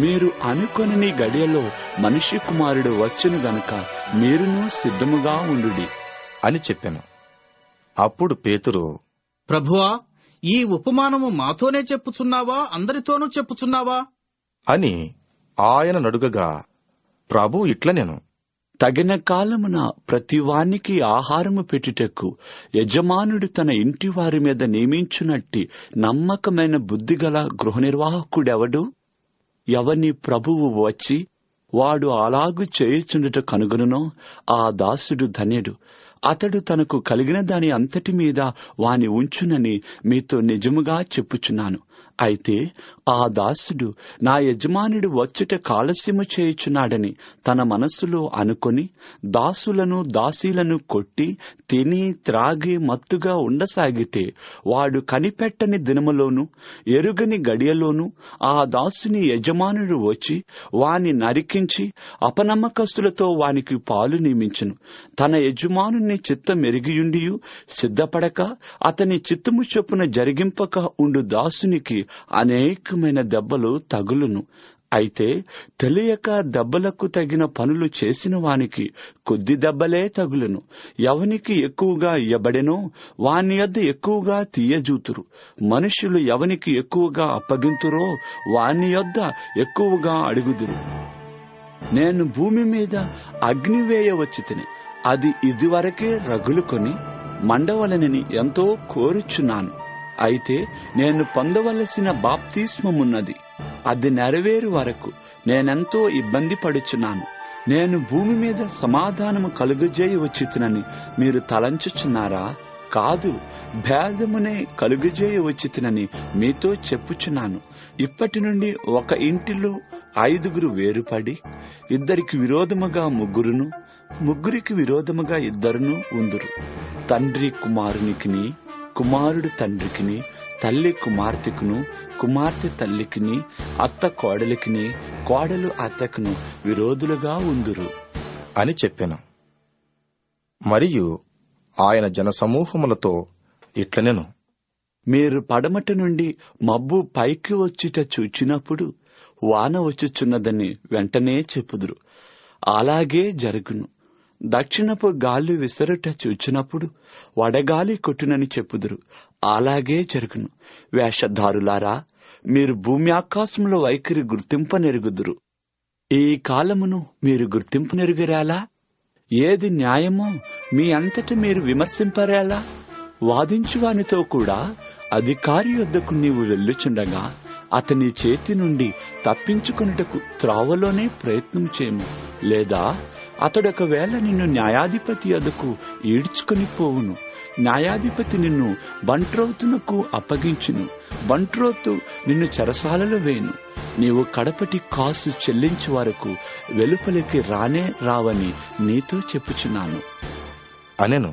మీరు అనుకొనని గడియలో మనిషి కుమారుడు వచ్చును గనుక మీరును సిద్ధముగా ఉండుడి అని చెప్పాను. అప్పుడు పేతురు, ప్రభువా, ఈ ఉపమానము మాతోనే చెప్పుచున్నావా, అందరితోనూ చెప్పుచున్నావా అని ఆయన నడుగగా, ప్రభు ఇట్లనెను, తగిన కాలమున ప్రతివానికి ఆహారము పెట్టుటకు యజమానుడు తన ఇంటి వారి మీద నియమించునట్టి నమ్మకమైన బుద్ధిగల గృహ నిర్వాహకుడెవడు? ఎవని ప్రభువు వచ్చి వాడు అలాగు చేయుచుండుట కనుగొనునో ఆ దాసుడు ధన్యుడు. అతడు తనకు కలిగిన దాని అంతటి మీద వాని ఉంచునని మీతో నిజముగా చెప్పుచున్నాను. అయితే ఆ దాసుడు నా యజమానుడు వచ్చుట కాలస్యము చేయుచున్నాడని తన మనస్సులో అనుకొని దాసులను దాసీలను కొట్టి తిని త్రాగి మత్తుగా ఉండసాగితే వాడు కనిపెట్టని దినములోను ఎరుగని గడియలోను ఆ దాసుని యజమానుడు వచ్చి వాని నరికించి అపనమ్మకస్తులతో వానికి పాలు నియమించును. తన యజమానుని చిత్తం ఎరిగియుండియు సిద్ధపడక అతని చిత్తము చొప్పున జరిగింపక ఉండు దాసునికి అనేకమైన దెబ్బలు తగులును. అయితే తెలియక దెబ్బలకు తగిన పనులు చేసిన వానికి కొద్ది దెబ్బలే తగులును. ఎవనికి ఎక్కువగా ఇయ్యబడెనో వాని యొద్ద ఎక్కువగా తీయజూతురు. మనుషులు ఎవనికి ఎక్కువగా అప్పగింతురో వాని యొద్ద ఎక్కువగా అడుగుదురు. నేను భూమి మీద అగ్ని వేయవచ్చుతిని, అది ఇదివరకే రగులుకొని మండవలనని ఎంతో కోరుచున్నాను. అయితే నేను పొందవలసిన బాప్తిస్మమున్నది, అది నెరవేరు వరకు నేనెంతో ఇబ్బంది పడుచున్నాను. నేను భూమి మీద సమాధానము కలుగజేయవచ్చునని మీరు తలంచుచున్నారా? కాదు, భేదమునే కలుగజేయవచ్చునని మీతో చెప్పుచున్నాను. ఇప్పటి నుండి ఒక ఇంటిలో 5 వేరుపడి 2 విరోధముగా 3, 3 విరోధముగా 2 ఉందురు. తండ్రి కుమారునికిని, కుమారుడు తండ్రికిని, తల్లి కుమార్తెకును, కుమార్తె తల్లికిని, అత్త కోడలికిని, కోడలు అత్తకును విరోధులుగా ఉందురు అని చెప్పాను. మరియు ఆయన జనసమూహములతో ఇట్లనెను, మీరు పడమట నుండి మబ్బు పైకి వచ్చుట చూచినప్పుడు వాన వచ్చుచున్నదని వెంటనే చెప్పుదురు, అలాగే జరుగును. దక్షిణపు గాలి విసరుట చూచినప్పుడు వడగాలి కొట్టునని చెప్పుదురు, అలాగే జరుగును. వేషధారులారా, మీరు భూమి ఆకాశముల వైఖరి గుర్తింపనెరుగుదురు. ఈ కాలమును మీరు గుర్తింపనెరుగరాలా? ఏది న్యాయమో మీ అంతట మీరు విమర్శింపరేలా? వాదించువానితో కూడా అధికారి యొద్దకు నీవు వెళ్ళుచుండగా అతని చేతి నుండి తప్పించుకొనుటకు త్రావలోనే ప్రయత్నం చేయము. లేదా అతడొకవేళ నిన్ను న్యాయాధిపతి యొద్దకు ఈడ్చుకొని పోవును. న్యాయాధిపతి నిన్ను బంట్రోతునకు అప్పగించును. బంట్రోతు నిన్ను చెరసాలలో వేయును. నీవు కడపటి కాసు చెల్లించు వరకు వెలుపలికి రానే రావని నీతో చెప్పుచున్నాను అనెను.